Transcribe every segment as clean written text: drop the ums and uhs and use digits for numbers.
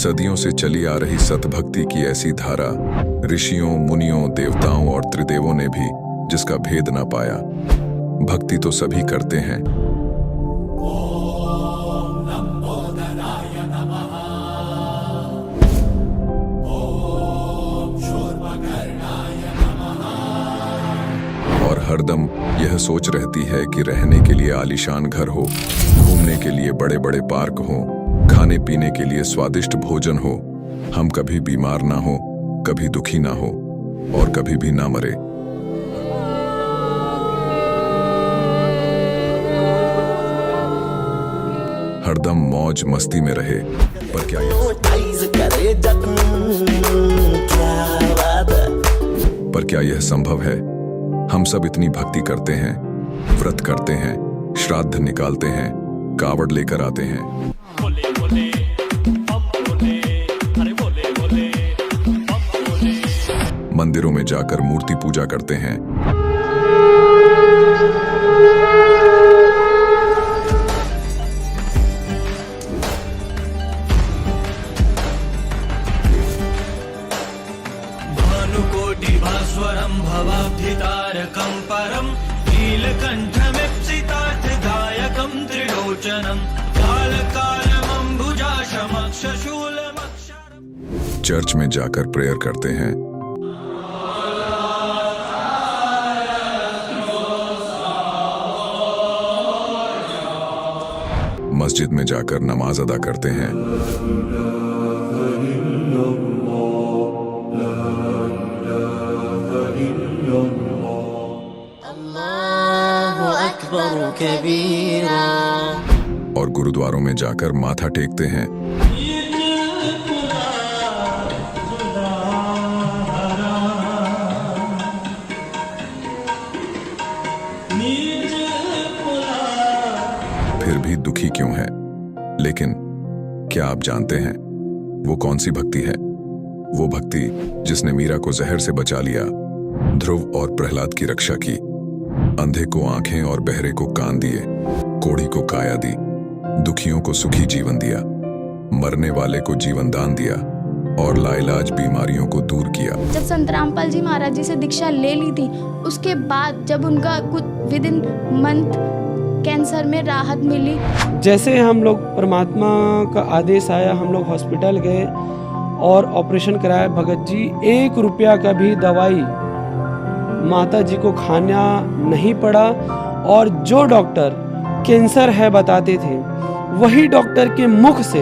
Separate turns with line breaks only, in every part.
सदियों से चली आ रही सतभक्ति की ऐसी धारा, ऋषियों, मुनियों, देवताओं और त्रिदेवों ने भी जिसका भेद ना पाया। भक्ति तो सभी करते हैं, और हरदम यह सोच रहती है कि रहने के लिए आलीशान घर हो, घूमने के लिए बड़े बड़े पार्क हो, खाने पीने के लिए स्वादिष्ट भोजन हो, हम कभी बीमार ना हो, कभी दुखी ना हो और कभी भी ना मरे। हरदम मौज मस्ती में रहे। पर क्या यह संभव है? हम सब इतनी भक्ति करते हैं, व्रत करते हैं, श्राद्ध निकालते हैं, कावड़ लेकर आते हैं, मंदिरों में जाकर मूर्ति पूजा करते हैं,
भानुकोटि भास्वरं भवाब्धितारकं परं नीलकण्ठमिप्सितार्थदायकं त्रिलोचनं कालकालमम्बुजाशमक्षशूलमक्षरम्।
चर्च में जाकर प्रेयर करते हैं, मस्जिद में जाकर नमाज अदा करते हैं,
अल्लाहु अकबर कबीरा,
और गुरुद्वारों में जाकर माथा टेकते हैं, फिर भी दुखी क्यों है? लेकिन क्या आप जानते हैं वो कौन सी भक्ति है? वो भक्ति जिसने मीरा को जहर से बचा लिया, ध्रुव और प्रहलाद की रक्षा की, अंधे को आंखें और बहरे को कान दिए, कोढ़ी को काया दी, दुखियों को सुखी जीवन दिया, मरने वाले को जीवन दान दिया और लाइलाज बीमारियों को दूर किया।
जब संत रामपाल जी महाराज जी से दीक्षा ले ली थी, उसके बाद जब उनका कुछ विद इन मंथ कैंसर में राहत मिली।
जैसे हम लोग परमात्मा का आदेश आया, हम लोग हॉस्पिटल गए और ऑपरेशन कराया। भगत जी 1 रुपया का भी दवाई माता जी को खाना नहीं पड़ा, और जो डॉक्टर कैंसर है बताते थे, वही डॉक्टर के मुख से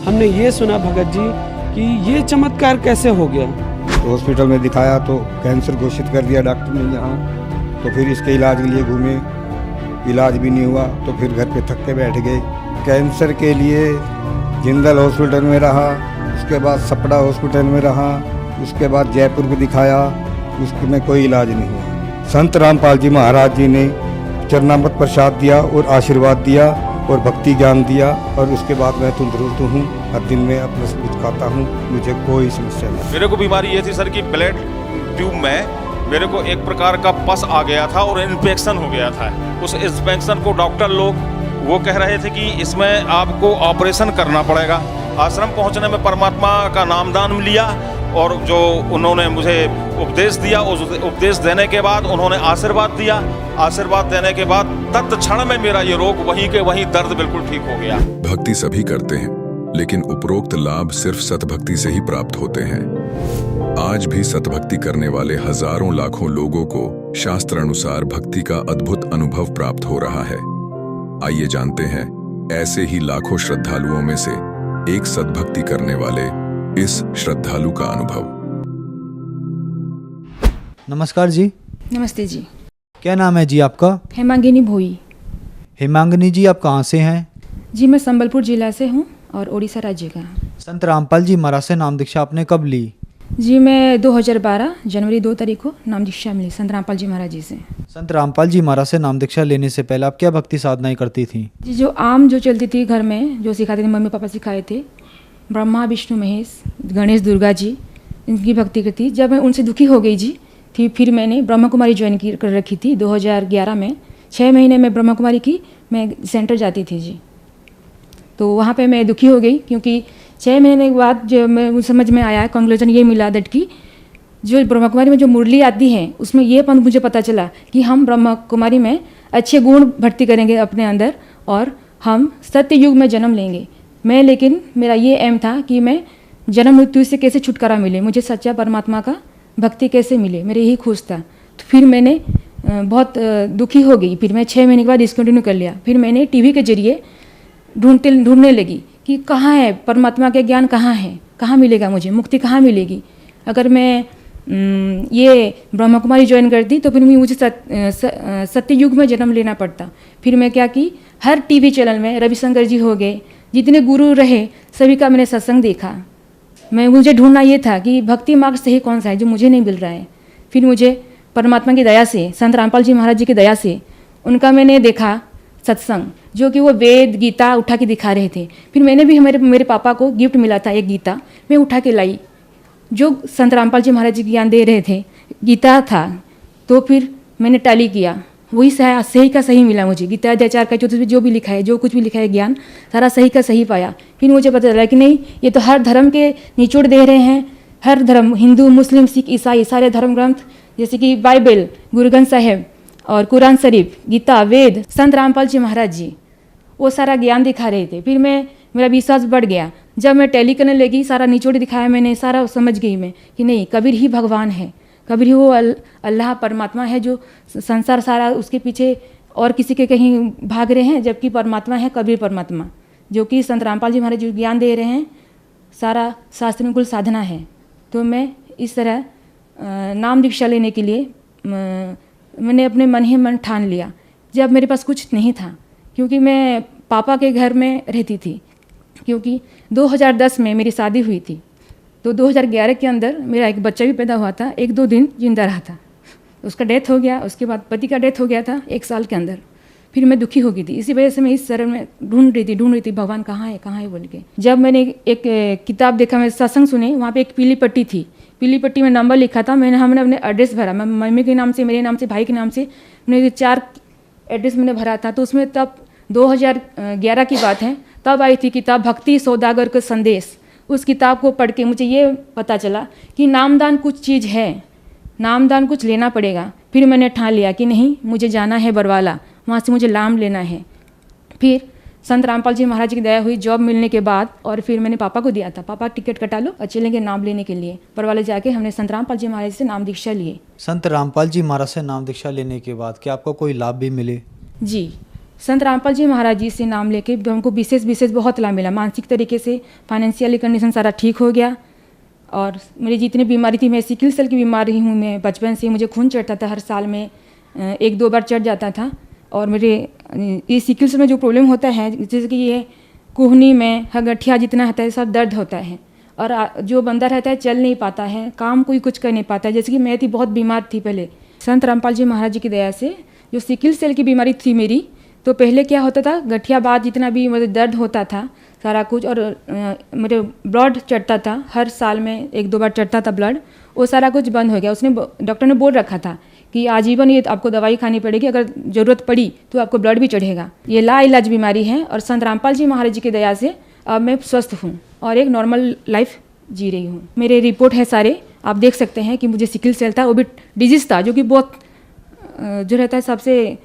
हमने ये सुना भगत जी कि ये चमत्कार कैसे हो गया।
तो हॉस्पिटल में दिखाया तो कैंसर घोषित कर दिया डॉक्टर ने यहाँ। तो फिर इसके इलाज के लिए घूमे, इलाज भी नहीं हुआ, तो फिर घर पे थक के बैठ गए। कैंसर के लिए जिंदल हॉस्पिटल में रहा, उसके बाद सपड़ा हॉस्पिटल में रहा, उसके बाद जयपुर में दिखाया, उसमें कोई इलाज नहीं हुआ। संत रामपाल जी महाराज जी ने चरणामृत प्रसाद दिया और आशीर्वाद दिया और भक्ति ज्ञान दिया, और उसके बाद मैं तंदुरुस्त हूँ। हर दिन में अपना सब कुछ खाता हूँ, मुझे कोई समस्या नहीं।
मेरे को बीमारी ये थी सर कि ब्लड ट्यूब में मेरे को एक प्रकार का पस आ गया था और इन्फेक्शन हो गया था। उस इन्फेक्शन को डॉक्टर लोग वो कह रहे थे कि इसमें आपको ऑपरेशन करना पड़ेगा। आश्रम पहुंचने में परमात्मा का नामदान लिया और जो उन्होंने मुझे उपदेश दिया, उस उपदेश देने के बाद उन्होंने आशीर्वाद दिया। आशीर्वाद देने के बाद तत्क्षण में मेरा ये रोग वहीं के वहीं दर्द बिल्कुल ठीक हो गया।
भक्ति सभी करते हैं, लेकिन उपरोक्त लाभ सिर्फ सतभक्ति से ही प्राप्त होते हैं। आज भी सतभक्ति करने वाले हजारों लाखों लोगों को शास्त्र अनुसार भक्ति का अद्भुत अनुभव प्राप्त हो रहा है। आइए जानते हैं ऐसे ही लाखों श्रद्धालुओं में से एक सतभक्ति करने वाले इस श्रद्धालु का अनुभव।
नमस्कार जी।
नमस्ते जी।
क्या नाम है जी आपका?
हेमांगिनी भोई।
हेमांगिनी जी, आप कहाँ से हैं?
जी मैं संबलपुर जिला से हूँ और उड़ीसा राज्य का।
संत रामपाल जी महाराज से नाम दीक्षा आपने कब ली?
जी मैं 2012 जनवरी 2 तारीख को नाम दीक्षा मिली संत रामपाल जी महाराज जी से।
संत रामपाल जी महाराज से नाम दीक्षा लेने से पहले आप क्या भक्ति साधनाएं करती थी?
जी जो आम जो चलती थी घर में, जो सिखाते थे, मम्मी पापा सिखाए थे, ब्रह्मा विष्णु महेश गणेश दुर्गा जी, इनकी भक्ति करती। जब मैं उनसे दुखी हो गई जी थी, फिर मैंने ब्रह्मा कुमारी ज्वाइन कर रखी थी 2011 में। 6 महीने में ब्रह्मा कुमारी की मैं सेंटर जाती थी जी। तो वहाँ पे मैं दुखी हो गई, क्योंकि 6 महीने के बाद जो मैं समझ में आया, कंक्लूजन ये मिला दैट कि जो ब्रह्मा कुमारी में जो मुरली आती है उसमें ये मुझे पता चला कि हम ब्रह्मा कुमारी में अच्छे गुण भर्ती करेंगे अपने अंदर और हम सत्य युग में जन्म लेंगे। मैं लेकिन मेरा ये एम था कि मैं जन्म मृत्यु से कैसे छुटकारा मिले, मुझे सच्चा परमात्मा का भक्ति कैसे मिले, मेरे यही खोज था। तो फिर मैंने बहुत दुखी हो गई। फिर मैं 6 महीने के बाद डिसकंटिन्यू कर लिया। फिर मैंने टीवी के जरिए ढूंढने लगी कि कहाँ है परमात्मा के ज्ञान, कहाँ है, कहाँ मिलेगा मुझे मुक्ति, कहाँ मिलेगी। अगर मैं ये ब्रह्मा कुमारी ज्वाइन करती तो फिर मुझे सत्य युग में जन्म लेना पड़ता। फिर मैं क्या की, हर टीवी चैनल में रविशंकर जी हो गए, जितने गुरु रहे सभी का मैंने सत्संग देखा। मुझे ढूंढना ये था कि भक्ति मार्ग सही कौन सा है जो मुझे नहीं मिल रहा है। फिर मुझे परमात्मा की दया से, संत रामपाल जी महाराज जी की दया से उनका मैंने देखा सत्संग, जो कि वो वेद गीता उठा के दिखा रहे थे। फिर मैंने भी मेरे पापा को गिफ्ट मिला था एक गीता, मैं उठा के लाई, जो संत रामपाल जी महाराज जी ज्ञान दे रहे थे, गीता था। तो फिर मैंने टैली किया, वही सही का सही मिला मुझे। गीता अध्याचार का जो भी लिखा है, जो कुछ भी लिखा है ज्ञान, सारा सही का सही पाया। फिर मुझे पता चला कि नहीं, ये तो हर धर्म के निचोड़ दे रहे हैं। हर धर्म, हिंदू मुस्लिम सिख ईसाई, सारे धर्म ग्रंथ जैसे कि बाइबल, गुरु ग्रंथ साहिब और कुरान शरीफ, गीता, वेद, संत रामपाल जी महाराज जी, वो सारा ज्ञान दिखा रहे थे। फिर मेरा विश्वास बढ़ गया। जब मैं टैली करने लगी, सारा निचोड़ दिखाया मैंने, सारा समझ गई मैं कि नहीं, कबीर ही भगवान है, कबीर ही वो अल्लाह परमात्मा है, जो संसार सारा उसके पीछे और किसी के कहीं भाग रहे हैं, जबकि परमात्मा है कबीर परमात्मा, जो कि संत रामपाल जी महाराज जी ज्ञान दे रहे हैं। सारा शास्त्रानुकूल साधना है। तो मैं इस तरह नाम दीक्षा लेने के लिए मैंने अपने मन ही मन ठान लिया, जब मेरे पास कुछ नहीं था, क्योंकि मैं पापा के घर में रहती थी। क्योंकि 2010 में मेरी शादी हुई थी, तो 2011 के अंदर मेरा एक बच्चा भी पैदा हुआ था, 1-2 दिन जिंदा रहा था, उसका डेथ हो गया। उसके बाद पति का डेथ हो गया था 1 साल के अंदर। फिर मैं दुखी हो गई थी, इसी वजह से मैं इस शरण में ढूंढ रही थी भगवान कहाँ है बोल के। जब मैंने एक किताब देखा, मैं सत्संग सुने, वहाँ पे एक पीली पट्टी थी, पीली पट्टी में नंबर लिखा था। हमने अपने एड्रेस भरा, मैं मम्मी के नाम से, मेरे नाम से, भाई के नाम से, मैंने 4 एड्रेस मैंने भरा था। तो उसमें तब 2011 की बात है, तब आई थी किताब भक्ति सौदागर का संदेश। उस किताब को पढ़ के मुझे ये पता चला कि नामदान कुछ चीज़ है, नामदान कुछ लेना पड़ेगा। फिर मैंने ठान लिया कि नहीं, मुझे जाना है बरवाला, वहाँ से मुझे नाम लेना है। फिर संत रामपाल जी महाराज की दया हुई जॉब मिलने के बाद, और फिर मैंने पापा को दिया था, पापा टिकट कटा लो और चलेंगे नाम लेने के लिए। बरवाले जाके हमने संत रामपाल जी महाराज से नाम दीक्षा लिए।
संत रामपाल जी महाराज से नाम दीक्षा लेने के बाद क्या आपको कोई लाभ भी मिले?
जी, संत रामपाल जी महाराज जी से नाम लेके हमको विशेष बहुत लाभ मिला। मानसिक तरीके से, फाइनेंशियली कंडीशन सारा ठीक हो गया। और मेरी जितनी बीमारी थी, मैं सिकल सेल की बीमारी हूँ, मैं बचपन से, मुझे खून चढ़ता था, हर साल में 1-2 बार चढ़ जाता था। और मेरे ये सिकल सेल में जो प्रॉब्लम होता है, जैसे कि ये कुहनी में गठिया जितना होता है सब दर्द होता है, और जो बंदा रहता है चल नहीं पाता है, काम कोई कुछ कर नहीं पाता है। जैसे कि मैं थी बहुत बीमार थी पहले। संत रामपाल जी महाराज जी की दया से जो सिकल सेल की बीमारी थी मेरी, तो पहले क्या होता था, गठिया बाद जितना भी मुझे दर्द होता था सारा कुछ, और मेरे ब्लड चढ़ता था, हर साल में 1-2 बार चढ़ता था ब्लड, वो सारा कुछ बंद हो गया। उसने, डॉक्टर ने बोल रखा था कि आजीवन ये आपको दवाई खानी पड़ेगी, अगर ज़रूरत पड़ी तो आपको ब्लड भी चढ़ेगा। ये लाइलाज बीमारी है, और संत रामपाल जी महाराज जी की दया से अब मैं स्वस्थ हूँ और एक नॉर्मल लाइफ जी रही हूँ। मेरे रिपोर्ट है सारे, आप देख सकते हैं कि मुझे सिकल सेल था, वो भी डिजीज़ था, जो कि बहुत जो रहता है सबसे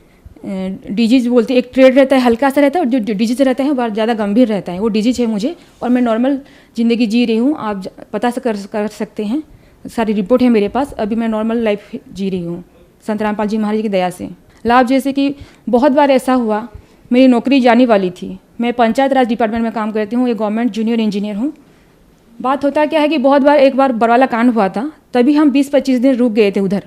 डिजीज बोलते हैं, एक ट्रेड रहता है हल्का सा रहता है, और जो डिजीज रहता है वो ज़्यादा गंभीर रहता है, वो डिजीज है मुझे। और मैं नॉर्मल ज़िंदगी जी रही हूँ, आप पता से कर सकते हैं, सारी रिपोर्ट है मेरे पास। अभी मैं नॉर्मल लाइफ जी रही हूँ संत रामपाल जी महाराज की दया से। लाभ जैसे कि बहुत बार ऐसा हुआ, मेरी नौकरी जाने वाली थी, मैं पंचायत राज डिपार्टमेंट में काम करती हूँ, एक गवर्नमेंट जूनियर इंजीनियर हूँ। बात होता क्या है कि बहुत बार, एक बार बरवाला कांड हुआ था, तभी हम 20-25 दिन रुक गए थे उधर,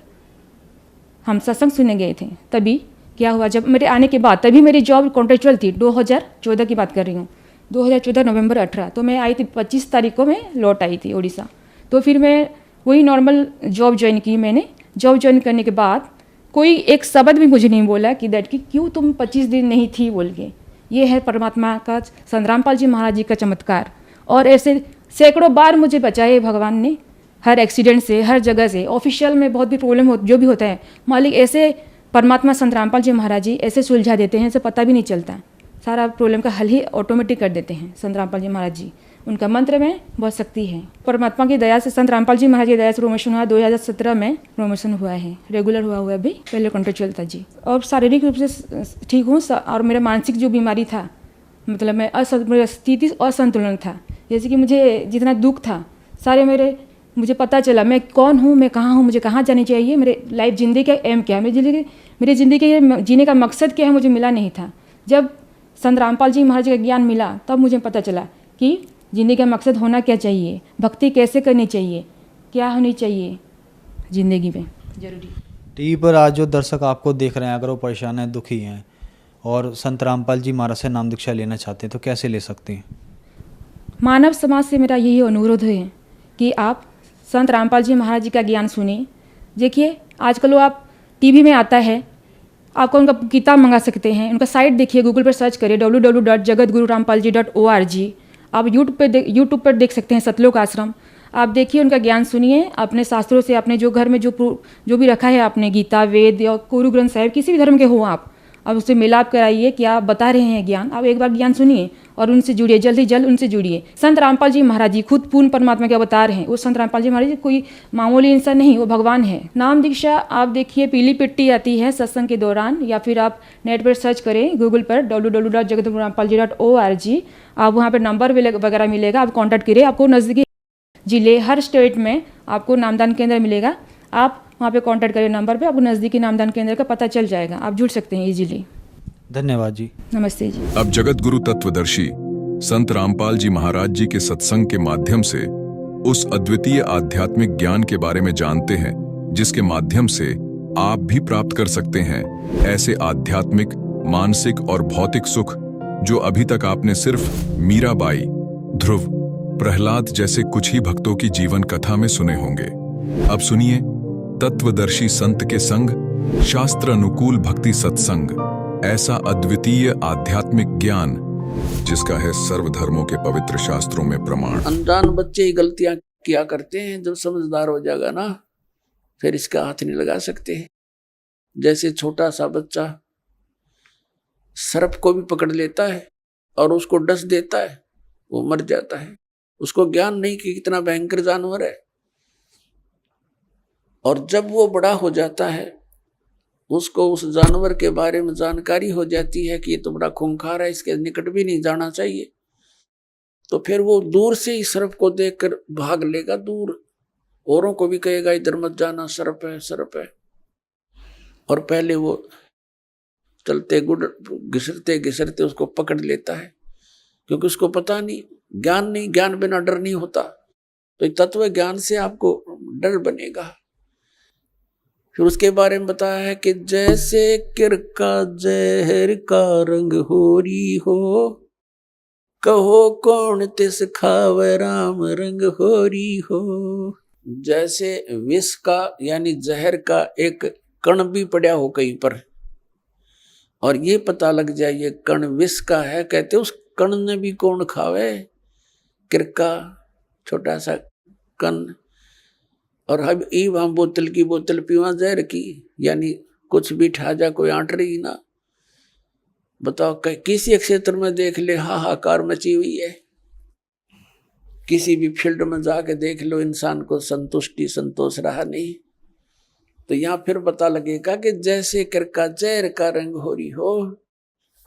हम सत्संग सुनने गए थे। तभी क्या हुआ, जब मेरे आने के बाद, तभी मेरी जॉब कॉन्ट्रेक्चुअल थी, 2014 की बात कर रही हूँ, 2014 नवंबर 18। तो मैं आई थी 25 तारीख को, मैं लौट आई थी उड़ीसा। तो फिर मैं वही नॉर्मल जॉब ज्वाइन की। मैंने जॉब ज्वाइन करने के बाद कोई एक शब्द भी मुझे नहीं बोला कि दैट कि क्यों तुम 25 दिन नहीं थी बोल के। ये है परमात्मा का, संत रामपाल जी महाराज जी का चमत्कार। और ऐसे सैकड़ों बार मुझे बचाए भगवान ने, हर एक्सीडेंट से, हर जगह से। ऑफिशियल में बहुत भी प्रॉब्लम हो, जो भी होता है, मालिक ऐसे परमात्मा संत रामपाल जी महाराज जी ऐसे सुलझा देते हैं, ऐसे पता भी नहीं चलता, सारा प्रॉब्लम का हल ही ऑटोमेटिक कर देते हैं संत रामपाल जी महाराज जी। उनका मंत्र में बहुत शक्ति है। परमात्मा की दया से, संत रामपाल जी महाराज की दया से प्रमोशन हुआ 2017 में प्रमोशन हुआ है, रेगुलर हुआ अभी, पहले कॉन्ट्रेक्चुअल था जी। और शारीरिक रूप से ठीक हूँ और मेरा मानसिक जो बीमारी था, मतलब मेरा स्थिति असंतुलन था, जैसे कि मुझे जितना दुख था सारे मुझे पता चला मैं कौन हूँ, मैं कहाँ हूँ, मुझे कहाँ जानी चाहिए, मेरे लाइफ ज़िंदगी का एम क्या है, मेरी ज़िंदगी के जीने का मकसद क्या है, मुझे मिला नहीं था। जब संत रामपाल जी महाराज का ज्ञान मिला तब मुझे पता चला कि ज़िंदगी का मकसद होना क्या चाहिए, भक्ति कैसे करनी चाहिए, क्या होनी चाहिए ज़िंदगी में जरूरी।
टीवी पर आज जो दर्शक आपको देख रहे हैं, अगर वो परेशान हैं, दुखी हैं और संत रामपाल जी महाराज से नाम दीक्षा लेना चाहते हैं तो कैसे ले सकते हैं?
मानव समाज से मेरा यही अनुरोध है कि आप संत रामपाल जी महाराज जी का ज्ञान सुनिए। देखिए आजकल वो आप टीवी में आता है, आपको उनका किताब मंगा सकते हैं, उनका साइट देखिए, गूगल पर सर्च करिए www.jagatgururampalji.org। आप यूट्यूब पर देख सकते हैं सतलोक आश्रम, आप देखिए, उनका ज्ञान सुनिए। अपने शास्त्रों से, अपने जो घर में जो भी रखा है आपने, गीता, वेद या गुरु ग्रंथ साहिब, किसी भी धर्म के हो आप उससे मिलाप कराइए कि आप बता रहे हैं ज्ञान, आप एक बार ज्ञान सुनिए और उनसे जुड़िए, जल्द ही जल्द उनसे जुड़िए। संत रामपाल जी महाराज जी खुद पूर्ण परमात्मा के अवतार हैं। वो संत रामपाल जी महाराज जी कोई मामूली इंसान नहीं, वो भगवान है। नाम दीक्षा आप देखिए, पीली पिट्टी आती है सत्संग के दौरान, या फिर आप नेट पर सर्च करें गूगल पर www.jagatgururampalji.org। आप वहाँ पर नंबर वगैरह मिलेगा, आप कॉन्टैक्ट करिए। आपको नज़दीकी जिले, हर स्टेट में आपको नामदान केंद्र मिलेगा, आप वहाँ पे कांटेक्ट करिए नंबर पे, आपको नज़दीकी नामदान केंद्र का पता चल जाएगा, आप जुड़ सकते हैं इजीली।
धन्यवाद जी।
नमस्ते जी।
अब जगत गुरु तत्वदर्शी संत रामपाल जी महाराज जी के सत्संग के माध्यम से उस अद्वितीय आध्यात्मिक ज्ञान के बारे में जानते हैं जिसके माध्यम से आप भी प्राप्त कर सकते हैं ऐसे आध्यात्मिक, मानसिक और भौतिक सुख जो अभी तक आपने सिर्फ मीराबाई, ध्रुव, प्रहलाद जैसे कुछ ही भक्तों की जीवन कथा में सुने होंगे। अब सुनिए तत्वदर्शी संत के संग शास्त्र अनुकूल भक्ति सत्संग, ऐसा अद्वितीय आध्यात्मिक ज्ञान जिसका है सर्वधर्मों के पवित्र शास्त्रों में प्रमाण।
अनजान बच्चे ही गलतियां किया करते हैं, जब समझदार हो जाएगा ना फिर इसका हाथ नहीं लगा सकते। जैसे छोटा सा बच्चा सर्प को भी पकड़ लेता है और उसको डस देता है, वो मर जाता है, उसको ज्ञान नहीं कि कितना भयंकर जानवर है। और जब वो बड़ा हो जाता है, उसको उस जानवर के बारे में जानकारी हो जाती है कि ये तो बड़ा खूंखार है, इसके निकट भी नहीं जाना चाहिए, तो फिर वो दूर से ही सर्प को देखकर भाग लेगा दूर, औरों को भी कहेगा इधर मत जाना, सर्प है, सर्प है। और पहले वो चलते घिसरते घिसरते उसको पकड़ लेता है, क्योंकि उसको पता नहीं, ज्ञान नहीं, ज्ञान बिना डर नहीं होता। तो तत्व ज्ञान से आपको डर बनेगा। फिर उसके बारे में बताया है कि जैसे किरका जहर का रंग होरी हो, कहो कौन तिस खावे राम रंग होरी हो। जैसे विष का यानी जहर का एक कण भी पड़ा हो कहीं पर और ये पता लग जाए ये कण विष का है, कहते उस कण ने भी कौन खावे, किरका छोटा सा कण। और हम बोतल की बोतल पीवा जहर की, यानी कुछ भी ठा जा कोई आंट रही ना। बताओ किसी एक क्षेत्र में देख ले हाहाकार मची हुई है, किसी भी फील्ड में जाके देख लो इंसान को संतुष्टि संतोष रहा नहीं। तो यहाँ फिर पता लगेगा कि जैसे किरका जहर का रंग हो रही हो,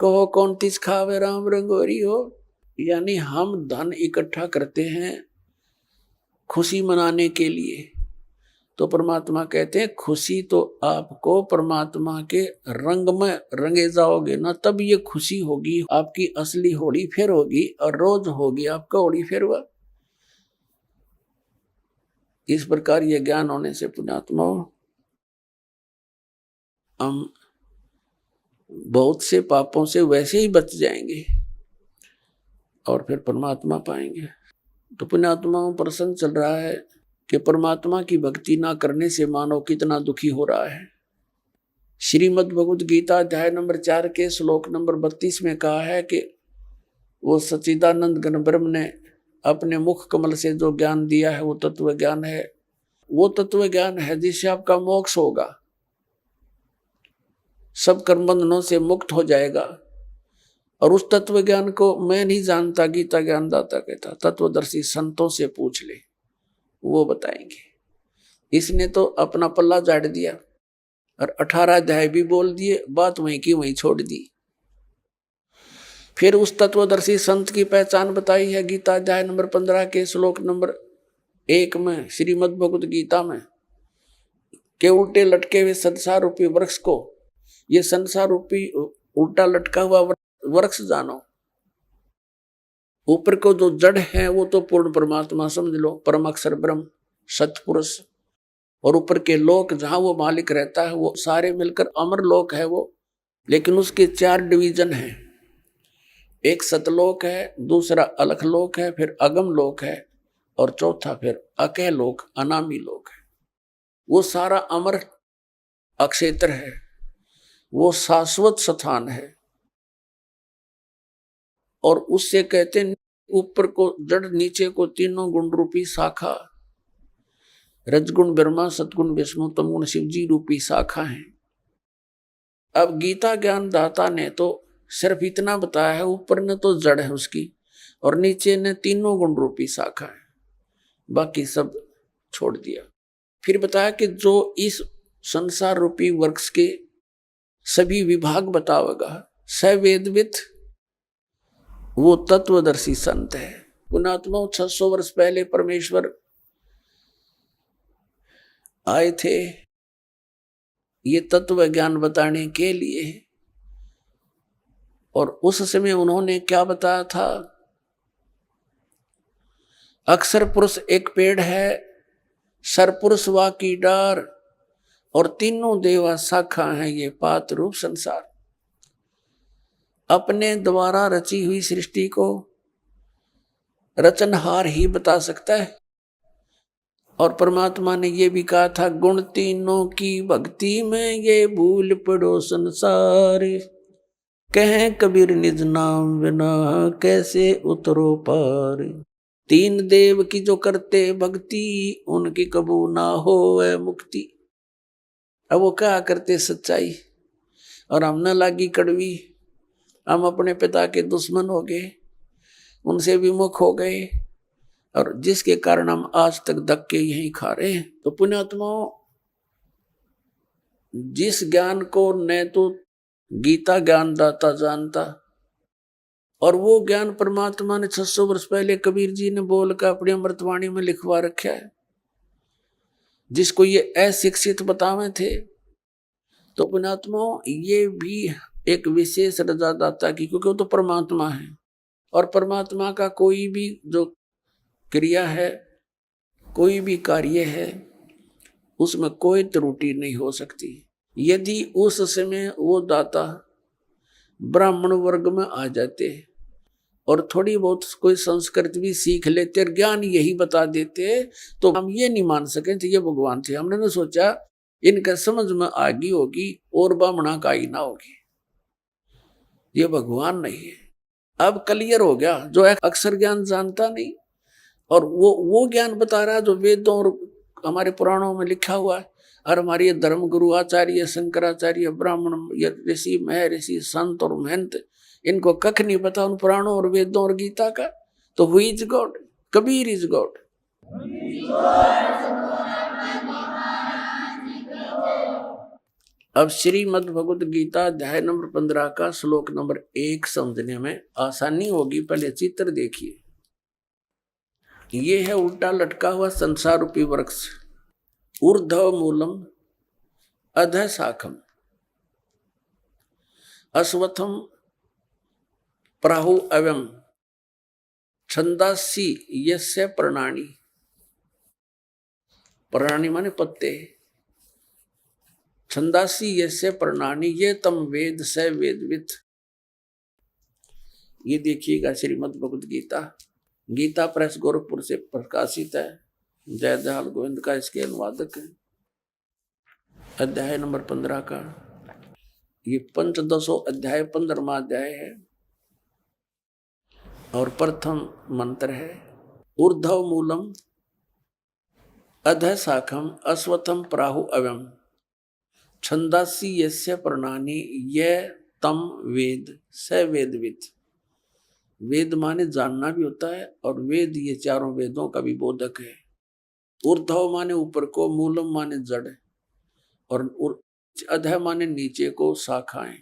कहो कौन तिस खावे राम रंग हो रही हो। यानी हम धन इकट्ठा करते हैं खुशी मनाने के लिए, तो परमात्मा कहते हैं खुशी तो आपको परमात्मा के रंग में रंगे जाओगे ना, तब ये खुशी होगी, आपकी असली होली फिर होगी और रोज होगी आपका होली फिर हुआ। इस प्रकार ये ज्ञान होने से पुण्यात्मा हम बहुत से पापों से वैसे ही बच जाएंगे और फिर परमात्मा पाएंगे। तो पुण्यात्माओं प्रसंग चल रहा है कि परमात्मा की भक्ति ना करने से मानव कितना दुखी हो रहा है। श्रीमद् भगवद गीता अध्याय नंबर 4 के श्लोक नंबर 32 में कहा है कि वो सच्चिदानंद घन ब्रह्म ने अपने मुख कमल से जो ज्ञान दिया है वो तत्व ज्ञान है। वो तत्व ज्ञान है जिससे आपका मोक्ष होगा, सब कर्म बंधनों से मुक्त हो जाएगा। और उस तत्व ज्ञान को मैं नहीं जानता, गीता ज्ञानदाता कहता तत्वदर्शी संतों से पूछ ले, वो बताएंगे। इसने तो अपना पल्ला झाड़ दिया और 18 अध्याय भी बोल दिए, बात वहीं की वहीं छोड़ दी। फिर उस तत्वदर्शी संत की पहचान बताई है गीता अध्याय नंबर 15 के श्लोक नंबर 1 में, श्रीमद् भगवत गीता में, के उल्टे लटके हुए संसार रूपी वृक्ष को, ये संसार रूपी उल्टा लटका हुआ वृक्ष जानो। ऊपर को जो जड़ है वो तो पूर्ण परमात्मा समझ लो, परम अक्षर ब्रह्म सतपुरुष, और ऊपर के लोक जहां वो मालिक रहता है वो सारे मिलकर अमर लोक है वो। लेकिन उसके 4 डिवीजन हैं, एक सतलोक है, दूसरा अलख लोक है, फिर अगम लोक है, और चौथा फिर अकह लोक अनामी लोक है। वो सारा अमर अक्षेत्र है, वो शाश्वत स्थान है। और उससे कहते हैं ऊपर को जड़, नीचे को तीनों गुण रूपी शाखा, रजगुण ब्रह्मा, सतगुण विष्णु, तमगुण शिव जी रूपी शाखा है। अब गीता ज्ञान दाता ने तो सिर्फ इतना बताया है, ऊपर ने तो जड़ है उसकी और नीचे ने तीनों गुण रूपी शाखा है, बाकी सब छोड़ दिया। फिर बताया कि जो इस संसार रूपी वृक्ष के सभी विभाग बतावेगा, सवेदवित, वो तत्वदर्शी संत है। पुणात्मा 600 वर्ष पहले परमेश्वर आए थे ये तत्व ज्ञान बताने के लिए, और उस समय उन्होंने क्या बताया था? अक्षर पुरुष एक पेड़ है, सरपुरुष वा की डार, और तीनों देवा शाखा है ये पात रूप संसार। अपने द्वारा रची हुई सृष्टि को रचनहार ही बता सकता है। और परमात्मा ने ये भी कहा था, गुण तीनों की भक्ति में ये भूल पड़ो संसार, कहें कबीर निज नाम बिना कैसे उतरो पार। 3 देव की जो करते भक्ति, उनकी कबू ना होए मुक्ति। अब वो क्या करते सच्चाई, और हम न लागी कड़वी, हम अपने पिता के दुश्मन हो गए, उनसे विमुख हो गए, और जिसके कारण हम आज तक धक्के यहीं खा रहे हैं। तो पुण्यात्माओं, जिस ज्ञान को न तो गीता ज्ञानदाता जानता, और वो ज्ञान परमात्मा ने 600 वर्ष पहले कबीर जी ने बोल कर अपनी अमृतवाणी में लिखवा रखा है, जिसको ये अशिक्षित बतावे थे। तो पुण्यात्माओं, ये भी एक विशेष रजादाता की, क्योंकि वो तो परमात्मा है, और परमात्मा का कोई भी जो क्रिया है, कोई भी कार्य है, उसमें कोई त्रुटि नहीं हो सकती। यदि उस समय वो दाता ब्राह्मण वर्ग में आ जाते और थोड़ी बहुत कोई संस्कृत भी सीख लेते और ज्ञान यही बता देते, तो हम ये नहीं मान सके थे ये भगवान थे। हमने तो सोचा इनका समझ में आ गई होगी और ब्राह्मणा का ही ना होगी, ये भगवान नहीं है। अब क्लियर हो गया, जो अक्षर ज्ञान जानता नहीं और वो ज्ञान बता रहा जो वेदों और हमारे पुराणों में लिखा हुआ है। और हमारे ये धर्म गुरु आचार्य शंकराचार्य ब्राह्मण ऋषि महर्षि संत और महंत, इनको कख नहीं पता उन पुराणों और वेदों और गीता का। तो who is God? Kabir is God. अब श्रीमद् भगवत गीता अध्याय नंबर 15 का श्लोक नंबर 1 समझने में आसानी होगी। पहले चित्र देखिए, ये है उल्टा लटका हुआ संसार रूपी वृक्ष। ऊर्ध्व मूलम अधः शाखम अश्वत्थम प्राहु अव्यम छंदासी यस्य प्रणानी। प्रणानी माने पत्ते। छंदासी यस्य प्रणानी ये तम वेद स वेदवित। ये देखिएगा श्रीमद् भगवत गीता, गीता प्रेस गोरखपुर से प्रकाशित है। जयदयाल गोविंद का इसके अनुवादक है। अध्याय नंबर 15 का ये पंचदशो अध्याय 15वां अध्याय है और प्रथम मंत्र है। ऊर्ध्व मूलम अधः शाखम अश्वत्थम प्राहु अव्यम छंदासी यस्य प्रणानी। यह तम वेद स वेदविद। वेद माने जानना भी होता है, और वेद ये चारों वेदों का भी बोधक है। ऊर्ध्व माने ऊपर को, मूलम माने जड़, और अधः माने नीचे को, शाखाएं।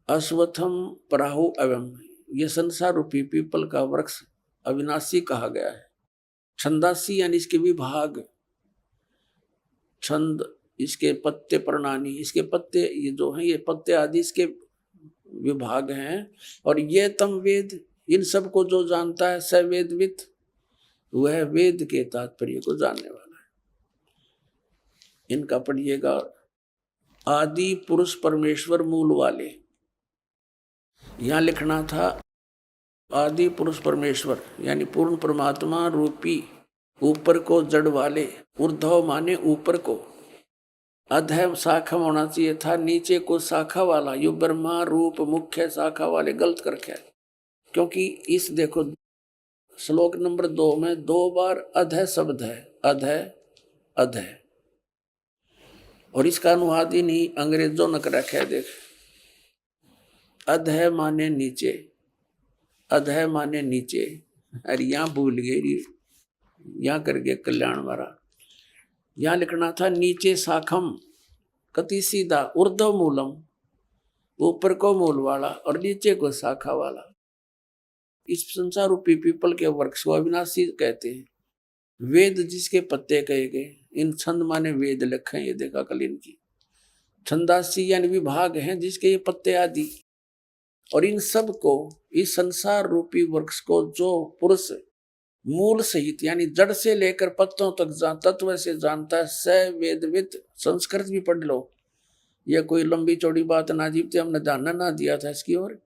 अश्वत्थम पराहु अवम, ये संसार रूपी पीपल का वृक्ष अविनाशी कहा गया है। छंदासी यानी इसके विभाग, छंद इसके पत्ते प्रणानी, इसके पत्ते ये जो हैं ये पत्ते आदि इसके विभाग हैं। और ये तम वेद, इन सब को जो जानता है स वेदविद, वह वेद के तात्पर्य को जानने वाला है। इनका पढ़िएगा। आदि पुरुष परमेश्वर मूल वाले, यहां लिखना था आदि पुरुष परमेश्वर यानी पूर्ण परमात्मा रूपी ऊपर को जड़ वाले। ऊर्ध्व माने ऊपर को, अधः शाखा होना चाहिए था, नीचे को शाखा वाला। यो ब्रह्मा रूप मुख्य शाखा वाले गलत करके, क्योंकि इस देखो श्लोक नंबर 2 में 2 बार अधः शब्द है, अधः अधः, और इसका अनुवाद ही नहीं अंग्रेजों ने कर रखा है। देख, अधः माने नीचे, अधः माने नीचे। अरे यहाँ भूल गई, यहाँ करके कल्याण मारा। यहाँ लिखना था नीचे शाखम, कति सीधा, ऊर्ध्व मूलम, ऊपर को मूल वाला और नीचे को शाखा वाला। इस संसार रूपी पीपल के वृक्ष को अविनाशी कहते हैं। वेद जिसके पत्ते कहे गए, इन छंद माने वेद लिखे, ये देखा कल इनकी। छंदासी यानी विभाग हैं जिसके ये पत्ते आदि, और इन सब को, इस संसार रूपी वृक्ष को जो पुरुष मूल सहित यानी जड़ से लेकर पत्तों तक तत्व से जानता है, स वेदविद। संस्कृत भी पढ़ लो, यह कोई लंबी चौड़ी बात ना जीवते, हमने ध्यान ना दिया था इसकी ओर।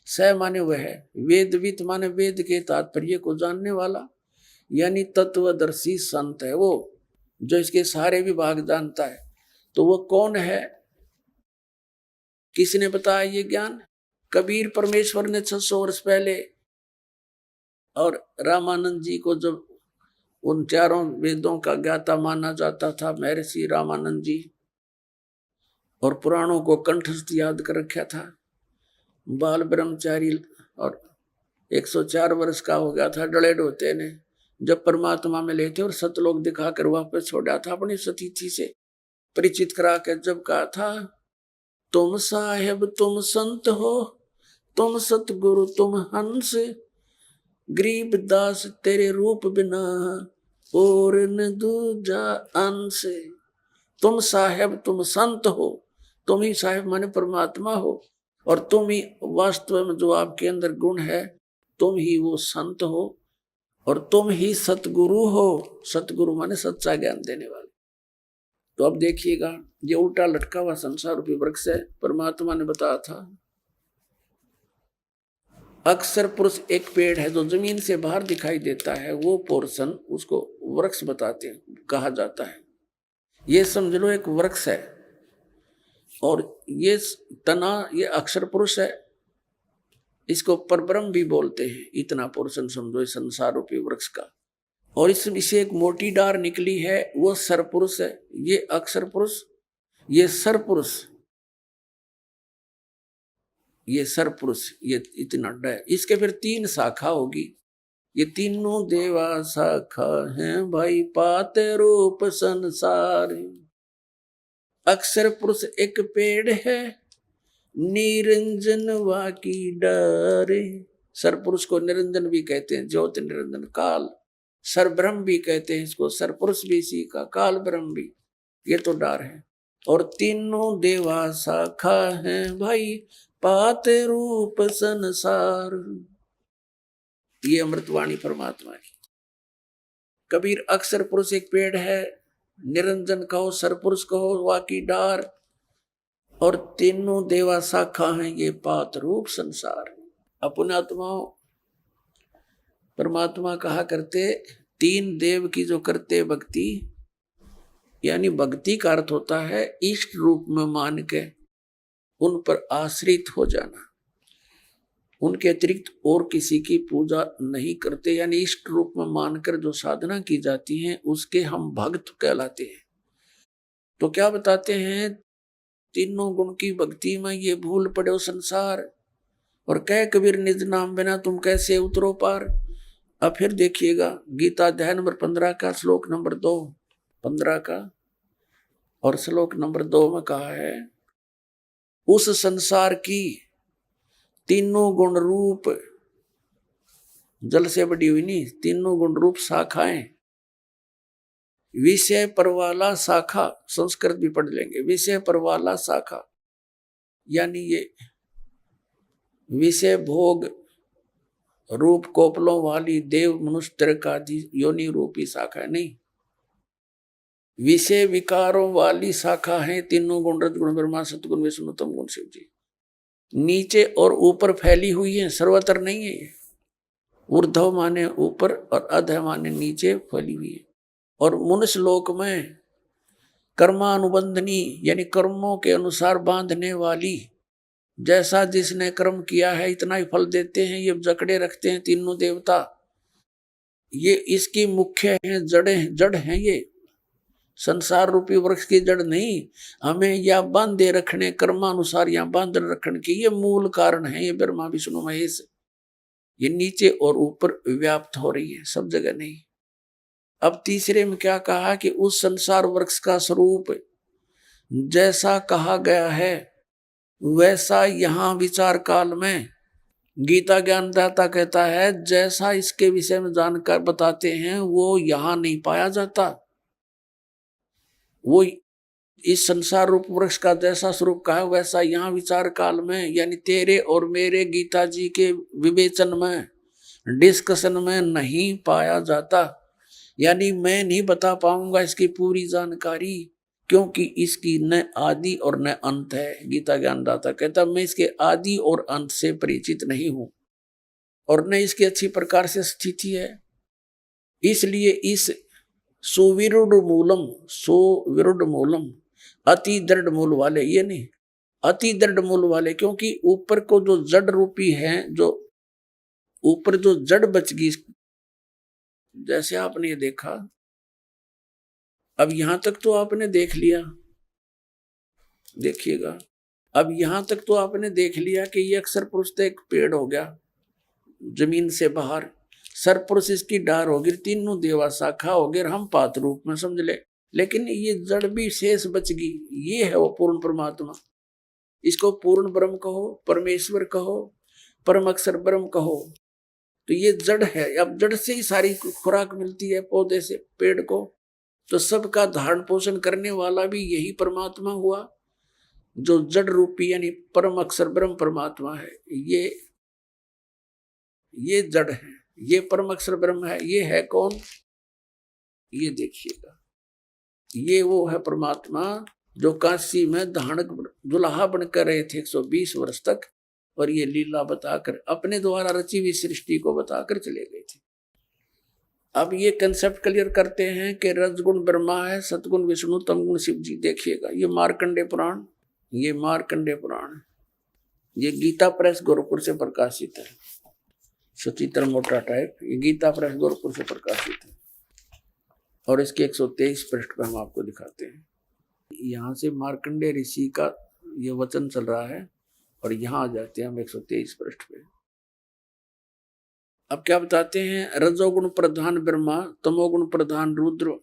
स माने वह है, वेदविद माने वेद के तात्पर्य को जानने वाला, यानी तत्वदर्शी संत है वो, जो इसके सारे विभाग जानता है। तो वो कौन है, किसने बताया ये ज्ञान? कबीर परमेश्वर ने 600 वर्ष पहले, और रामानंद जी को जब उन चारों वेदों का ज्ञाता माना जाता था महर्षि रामानंद जी, और पुराणों को कंठस्थ याद कर रखा था। बाल ब्रह्मचारी और 104 वर्ष का हो गया था डले डोते ने, जब परमात्मा में लेते और सतलोक दिखाकर वापस छोड़ा था अपनी सतीथि से परिचित करा के, जब कहा था तुम साहेब तुम संत हो, तुम सतगुरु तुम हंस, गरीब दास तेरे रूप बिना और न दूजा अंश। तुम साहेब तुम संत हो, तुम ही साहेब माने परमात्मा हो, और तुम ही वास्तव में जो आपके अंदर गुण है, तुम ही वो संत हो, और तुम ही सतगुरु हो। सतगुरु माने सच्चा ज्ञान देने वाले। तो अब देखिएगा, ये उल्टा लटका हुआ संसार रूपी वृक्ष है। परमात्मा ने बताया था अक्सर पुरुष एक पेड़ है जो जमीन से बाहर दिखाई देता है, वो पोर्शन उसको वृक्ष बताते हैं, कहा जाता है। ये समझ लो एक वृक्ष है, और ये तना ये अक्षर पुरुष है, इसको परब्रह्म भी बोलते हैं। इतना पोर्शन समझो इस संसार रूपी वृक्ष का। और इसे एक मोटी डार निकली है, वो सरपुरुष है। ये अक्षर पुरुष, ये सरपुरुष, ये सरपुरुष, ये इतना है। इसके फिर 3 शाखा होगी। ये तीनों देवा शाखा हैं भाई, पाते रूप संसार। अक्षर पुरुष एक पेड़ है, निरंजन वाकी डारे। सरपुरुष को निरंजन भी कहते हैं, ज्योति निरंजन काल। सरब्रह्म भी कहते हैं इसको, सरपुरुष भी इसी का, काल ब्रह्म भी। ये तो डार है। और तीनों देवा शाखा हैं भाई, पाते रूप संसार। ये अमृतवाणी परमात्मा की। कबीर अक्षर पुरुष एक पेड़ है, निरंजन कहो, सरपुरुष कहो, वाकी डार, और तीनों देवा शाखा हैं, ये पात रूप संसार। अपने आत्माओं, परमात्मा कहा करते 3 देव की जो करते भक्ति, यानी भक्ति का अर्थ होता है इष्ट रूप में मान के उन पर आश्रित हो जाना। उनके अतिरिक्त और किसी की पूजा नहीं करते, यानी इष्ट रूप में मानकर जो साधना की जाती है उसके हम भक्त कहलाते हैं। तो क्या बताते हैं, तीनों गुण की भक्ति में ये भूल पड़ो संसार, और कह कबीर निज नाम बिना तुम कैसे उतरो पार। अब फिर देखिएगा गीता अध्याय नंबर 15 का श्लोक नंबर 2, 15 का और श्लोक नंबर 2 में कहा है, उस संसार की तीनों गुण रूप, जल से बड़ी हुई नहीं, तीनों गुण रूप शाखाएं, विषय परवाला शाखा, संस्कृत भी पढ़ लेंगे, विषय परवाला शाखा, यानी ये विषय भोग रूप कोपलों वाली देव मनुष्य त्रिक आदि योनि रूपी शाखा नहीं, विषय विकारों वाली शाखा है तीनों गुण, रजगुण ब्रह्मा सतगुण विष्णु तम गुण शिव जी। नीचे और ऊपर फैली हुई है, सर्वत्र नहीं है ये। ऊर्ध्व माने ऊपर और अधः माने नीचे फैली हुई है। और मनुष्य लोक में कर्मानुबंधनी यानी कर्मों के अनुसार बांधने वाली, जैसा जिसने कर्म किया है इतना ही फल देते हैं, ये जकड़े रखते हैं तीनों देवता। ये इसकी मुख्य है, जड़ है ये, संसार रूपी वृक्ष की जड़ नहीं। हमें या बांधे रखने, कर्मानुसार या बांध रखने की ये मूल कारण है। ये ब्रह्मा विष्णु महेश, ये नीचे और ऊपर व्याप्त हो रही है, सब जगह नहीं। अब तीसरे में क्या कहा कि उस संसार वृक्ष का स्वरूप जैसा कहा गया है वैसा यहाँ विचार काल में गीता ज्ञानदाता कहता है, जैसा इसके विषय में जानकर बताते हैं वो यहाँ नहीं पाया जाता। वो इस संसार रूप वृक्ष का जैसा स्वरूप कहा है वैसा यहाँ विचार काल में, यानी तेरे और मेरे गीता जी के विवेचन में, डिस्कशन में नहीं पाया जाता। यानी मैं नहीं बता पाऊंगा इसकी पूरी जानकारी, क्योंकि इसकी न आदि और न अंत है। गीता ज्ञानदाता कहता मैं इसके आदि और अंत से परिचित नहीं हूं और न इसकी अच्छी प्रकार से स्थिति है। इसलिए इस सुविरुद्ध मूलम अति दृढ़ मूल वाले, ये नहीं अति दृढ़ मूल वाले, क्योंकि ऊपर को जो जड़ रूपी है, जो ऊपर जो जड़ बच गई, जैसे आपने ये देखा, अब यहां तक तो आपने देख लिया, देखिएगा अब यहां तक तो आपने देख लिया कि ये अक्षर पुरुष तो एक पेड़ हो गया जमीन से बाहर, सरपुरुष इसकी डार हो गई, तीनों देवा शाखा हो गए, हम पात रूप में समझ ले। लेकिन ये जड़ भी शेष बच गई, ये है वो पूर्ण परमात्मा। इसको पूर्ण ब्रह्म कहो, परमेश्वर कहो, परम अक्षर ब्रह्म कहो, तो ये जड़ है। अब जड़ से ही सारी खुराक मिलती है पौधे से पेड़ को, तो सबका धारण पोषण करने वाला भी यही परमात्मा हुआ, जो जड़ रूपी यानी परम अक्षर ब्रह्म परमात्मा है। ये जड़ है, ये परम अक्षर ब्रह्म है। ये है कौन? ये देखिएगा, ये वो है परमात्मा जो काशी में धानक दुल्हा बनकर रहे थे 120 वर्ष तक, और ये लीला बताकर अपने द्वारा रची हुई सृष्टि को बताकर चले गए थे। अब ये कंसेप्ट क्लियर करते हैं कि रजगुण ब्रह्मा है, सतगुण विष्णु, तमगुण शिव जी। देखिएगा ये मार्कंडे पुराण, ये मार्कंडे पुराण, ये गीता प्रेस गोरखपुर से प्रकाशित है, सचित्र मोटा टाइप। ये गीता प्रेस गोरखपुर से प्रकाशित है और इसके 123 पृष्ठ पे हम आपको दिखाते हैं। यहाँ से मार्कंडे ऋषि का ये वचन चल रहा है और यहाँ आ जाते हैं हम 123 पृष्ठ पे। अब क्या बताते हैं? रजोगुण प्रधान ब्रह्मा, तमोगुण प्रधान रुद्र,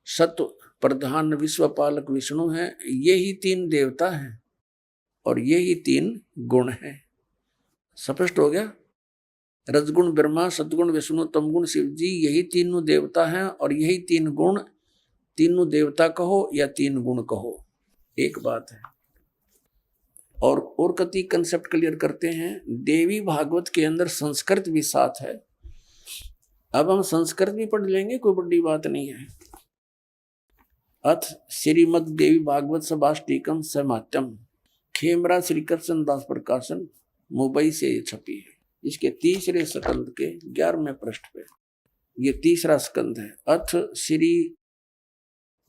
सत्व प्रधान विश्वपालक विष्णु है। यही 3 देवता हैं और यही 3 गुण हैं। स्पष्ट हो गया? रजगुण ब्रह्मा, सतगुण विष्णु, तमगुण शिव जी, यही तीनों देवता हैं और यही 3 गुण, तीनों देवता कहो या 3 गुण कहो, एक बात है। और कति कंसेप्ट क्लियर करते हैं। देवी भागवत के अंदर संस्कृत भी साथ है। अब हम संस्कृत भी पढ़ लेंगे, कोई बड़ी बात नहीं है। अथ श्रीमद देवी भागवत सभाष्टिकम समात्यम, खेमरा श्री कृष्ण दास प्रकाशन, मुंबई से ये छपी है। इसके 3रे स्कंद के 11वें पृष्ठ पे ये 3रा स्कंद है। अथ श्री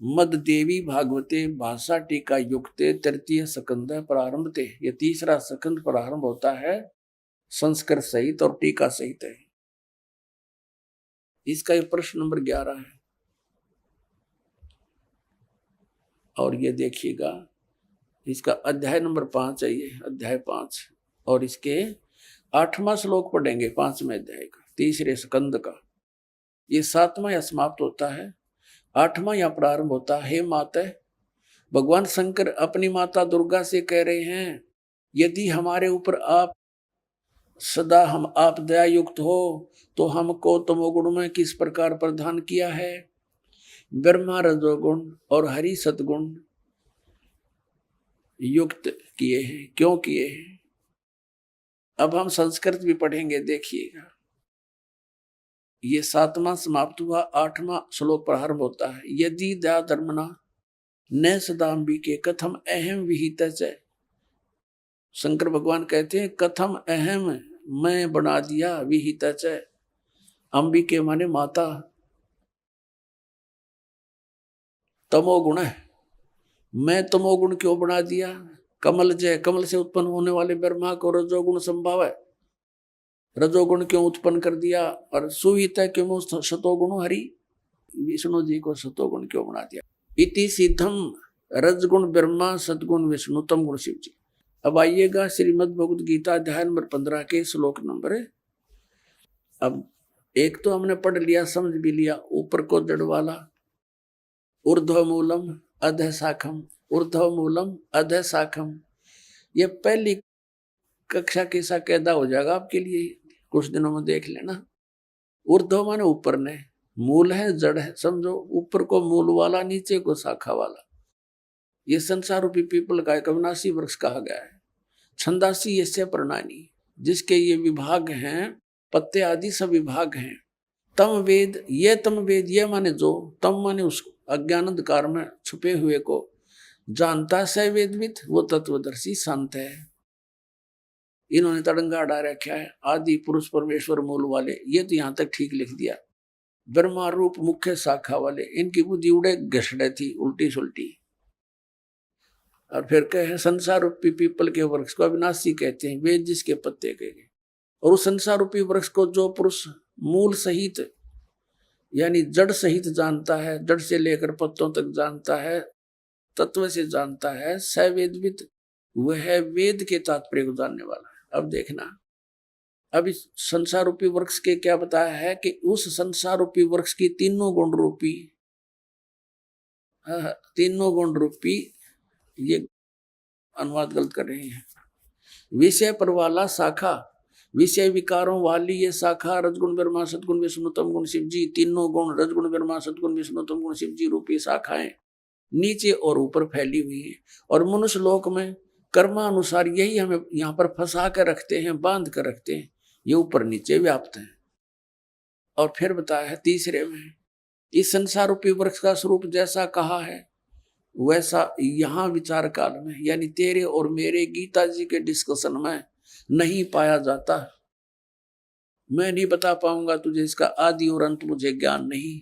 मद देवी भागवते भाषा टीका युक्ते 3य स्कंद प्रारंभते। ये 3रा स्कंद प्रारंभ होता है संस्कृत सहित और टीका सहित है। इसका ये प्रश्न नंबर 11 है। और ये देखिएगा इसका अध्याय नंबर 5 है, ये अध्याय 5, और इसके 8वां श्लोक पढ़ेंगे 5वें अध्याय का, 3रे स्कंद का। ये 7वां या समाप्त होता है, 8वां या प्रारंभ होता है। हे माता, भगवान शंकर अपनी माता दुर्गा से कह रहे हैं, यदि हमारे ऊपर आप सदा आप दया युक्त हो तो हमको तमोगुण में किस प्रकार प्रदान किया है। ब्रह्मा रजोगुण और हरि सतगुण युक्त किए हैं, क्यों किए हैं। अब हम संस्कृत भी पढ़ेंगे, देखिएगा। ये 7वां समाप्त हुआ, 8वां श्लोक प्रारंभ होता है। यदि दया धर्मना न सदाम्बिके कथम अहम विहित च। शंकर भगवान कहते हैं कथम अहम, मैं बना दिया, विहित च, अंबिके माने माता, तमोगुण है, मैं तमोगुण क्यों बना दिया। कमल जय, कमल से उत्पन्न होने वाले ब्रह्मा को रजोगुण संभाव है, रजोगुण क्यों उत्पन्न कर दिया। और सुहित है क्यों सतोगुण हरि, विष्णु जी को सतोगुण क्यों बना दिया। इति सिद्धम रजगुण ब्रह्मा सदगुण विष्णु तम गुण शिव जी। अब आइएगा श्रीमद् भगवद गीता अध्याय नंबर 15 के श्लोक नंबर। अब एक तो हमने पढ़ लिया, समझ भी लिया, ऊपर को जड़ वाला, ऊर्ध्व मूलम अधः शाखम, ऊर्ध्व मूलम अधः शाखम। ये पहली कक्षा के सा कैदा हो जाएगा आपके लिए, कुछ दिनों में देख लेना। ऊर्ध्व माने ऊपर ने, मूल है जड़ है, समझो। ऊपर को मूल वाला, नीचे को शाखा वाला। ये संसार रूपी पीपल का एक अविनाशी वृक्ष कहा गया है। छंदासी यस्य प्रणानी, जिसके ये विभाग हैं, पत्ते आदि सब विभाग हैं। तम वेद, ये तम वेद, ये माने जो, तम माने उस अज्ञान अंधकार में छुपे हुए को जानता स वेदविद, वो तत्वदर्शी संत है। इन्होंने तड़ंगा अड़ा रखा है, आदि पुरुष परमेश्वर मूल वाले, ये तो यहाँ तक ठीक लिख दिया। ब्रह्मा रूप मुख्य शाखा वाले, इनकी बुद्धि उड़े घसड़े थी, उल्टी सुल्टी। और फिर कहे संसार रूपी पीपल के वृक्ष को अविनाशी कहते हैं, वेद जिसके पत्ते कहे। और उस संसार रूपी वृक्ष को जो पुरुष मूल सहित यानी जड़ सहित जानता है, जड़ से लेकर पत्तों तक जानता है, तत्व से जानता है, स वेदविद, वह वेद के तात्पर्य को जानने वाला है। अब देखना, अब इस संसार रूपी वृक्ष के क्या बताया है कि उस संसार रूपी वृक्ष की तीनों गुण रूपी, ये अनुवाद गलत कर रहे हैं, विषय पर वाला शाखा, विषय विकारों वाली ये शाखा, रजगुण ब्रह्मा सदगुण विष्णु तम गुण शिव जी, तीनों गुण रजगुण ब्रह्मा सदगुण विष्णु तम गुण शिव जी रूपी शाखाएं नीचे और ऊपर फैली हुई है। और मनुष्य लोक में कर्मानुसार यही हमें यहाँ पर फंसा कर रखते हैं, बांध कर रखते हैं, ये ऊपर नीचे व्याप्त है। और फिर बताया है 3रे में, इस संसार रूपी वृक्ष का स्वरूप जैसा कहा है वैसा यहाँ विचार काल में, यानी तेरे और मेरे गीता जी के डिस्कशन में नहीं पाया जाता। मैं नहीं बता पाऊंगा तुझे, इसका आदि और अंत मुझे ज्ञान नहीं,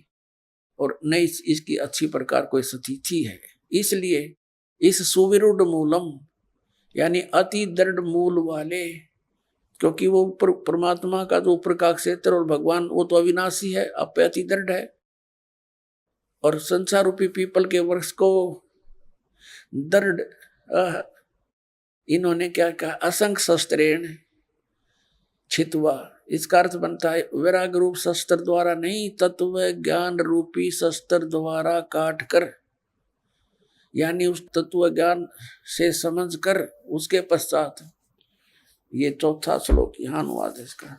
और न इसकी अच्छी प्रकार कोई स्थिति है। इसलिए इस सुविरुद्ध मूलम यानी अति दृढ़ मूल वाले, क्योंकि वो परमात्मा का जो ऊपर का क्षेत्र और भगवान वो तो अविनाशी है, अब पे अति दृढ़ है। और संसार रूपी पीपल के वृक्ष को दृढ़, इन्होंने क्या कहा, असंख्य शस्त्रेण छितवा, इसका अर्थ बनता है वैराग रूप शस्त्र द्वारा नहीं, तत्व ज्ञान रूपी शस्त्र द्वारा काट कर, यानी उस तत्व ज्ञान से समझ कर उसके पश्चात, ये 4था श्लोक यहाँ अनुवाद है इसका,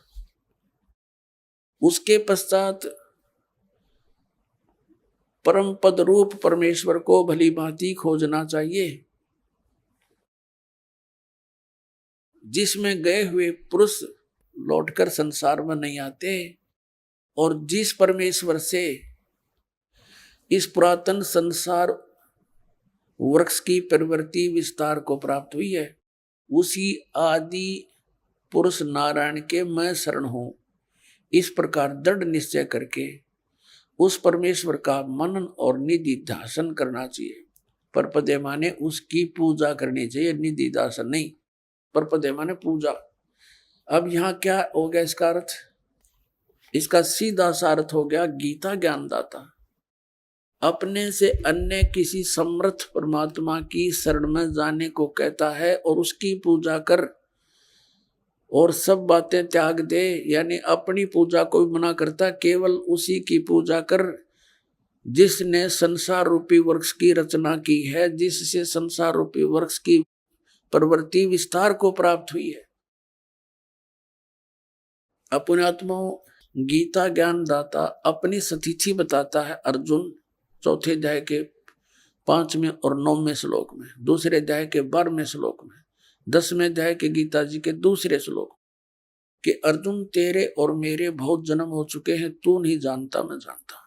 उसके पश्चात परम पद रूप परमेश्वर को भली भांति खोजना चाहिए, जिसमें गए हुए पुरुष लौटकर संसार में नहीं आते, और जिस परमेश्वर से इस पुरातन संसार वृक्ष की प्रवृत्ति विस्तार को प्राप्त हुई है, उसी आदि पुरुष नारायण के मैं शरण हूं। इस प्रकार दृढ़ निश्चय करके उस परमेश्वर का मनन और निधिध्यासन करना चाहिए। परपदे माने उसकी पूजा करनी चाहिए, निधिध्यासन नहीं, परपदे माने पूजा। अब यहाँ क्या हो गया इसका अर्थ, इसका सीधा सा अर्थ हो गया गीता ज्ञानदाता। अपने से अन्य किसी समर्थ परमात्मा की शरण में जाने को कहता है और उसकी पूजा कर और सब बातें त्याग दे, यानी अपनी पूजा को भी मना करता, केवल उसी की पूजा कर जिसने संसार रूपी वृक्ष की रचना की है, जिससे संसार रूपी वृक्ष की प्रवृत्ति विस्तार को प्राप्त हुई है। अपने आत्माओं, गीता ज्ञान दाता अपनी स्थिति बताता है अर्जुन, चौथे अध्याय के 5वें और 9वें श्लोक में, दूसरे अध्याय के 12वें श्लोक में, 10वें अध्याय के गीता जी के दूसरे श्लोक कि अर्जुन तेरे और मेरे बहुत जन्म हो चुके हैं, तू नहीं जानता मैं जानता।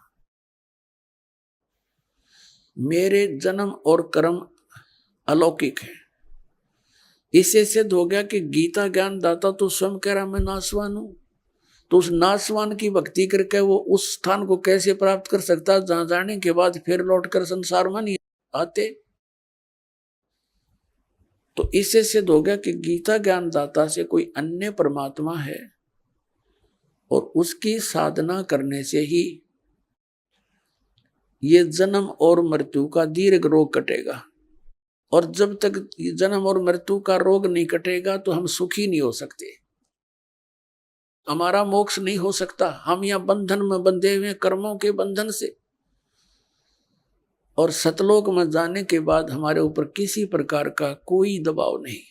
मेरे जन्म और कर्म अलौकिक है। इससे सिद्ध हो गया कि गीता ज्ञान दाता तो स्वयं कह रहा मैं नासवान हूं, तो उस नासवान की भक्ति करके वो उस स्थान को कैसे प्राप्त कर सकता जहां जाने के बाद फिर लौटकर संसार में नहीं आते। तो इससे सिद्ध हो गया कि गीता ज्ञान दाता से कोई अन्य परमात्मा है और उसकी साधना करने से ही ये जन्म और मृत्यु का दीर्घ रोग कटेगा। और जब तक जन्म और मृत्यु का रोग नहीं कटेगा तो हम सुखी नहीं हो सकते, हमारा मोक्ष नहीं हो सकता। हम यहाँ बंधन में बंधे हुए कर्मों के बंधन से, और सतलोक में जाने के बाद हमारे ऊपर किसी प्रकार का कोई दबाव नहीं।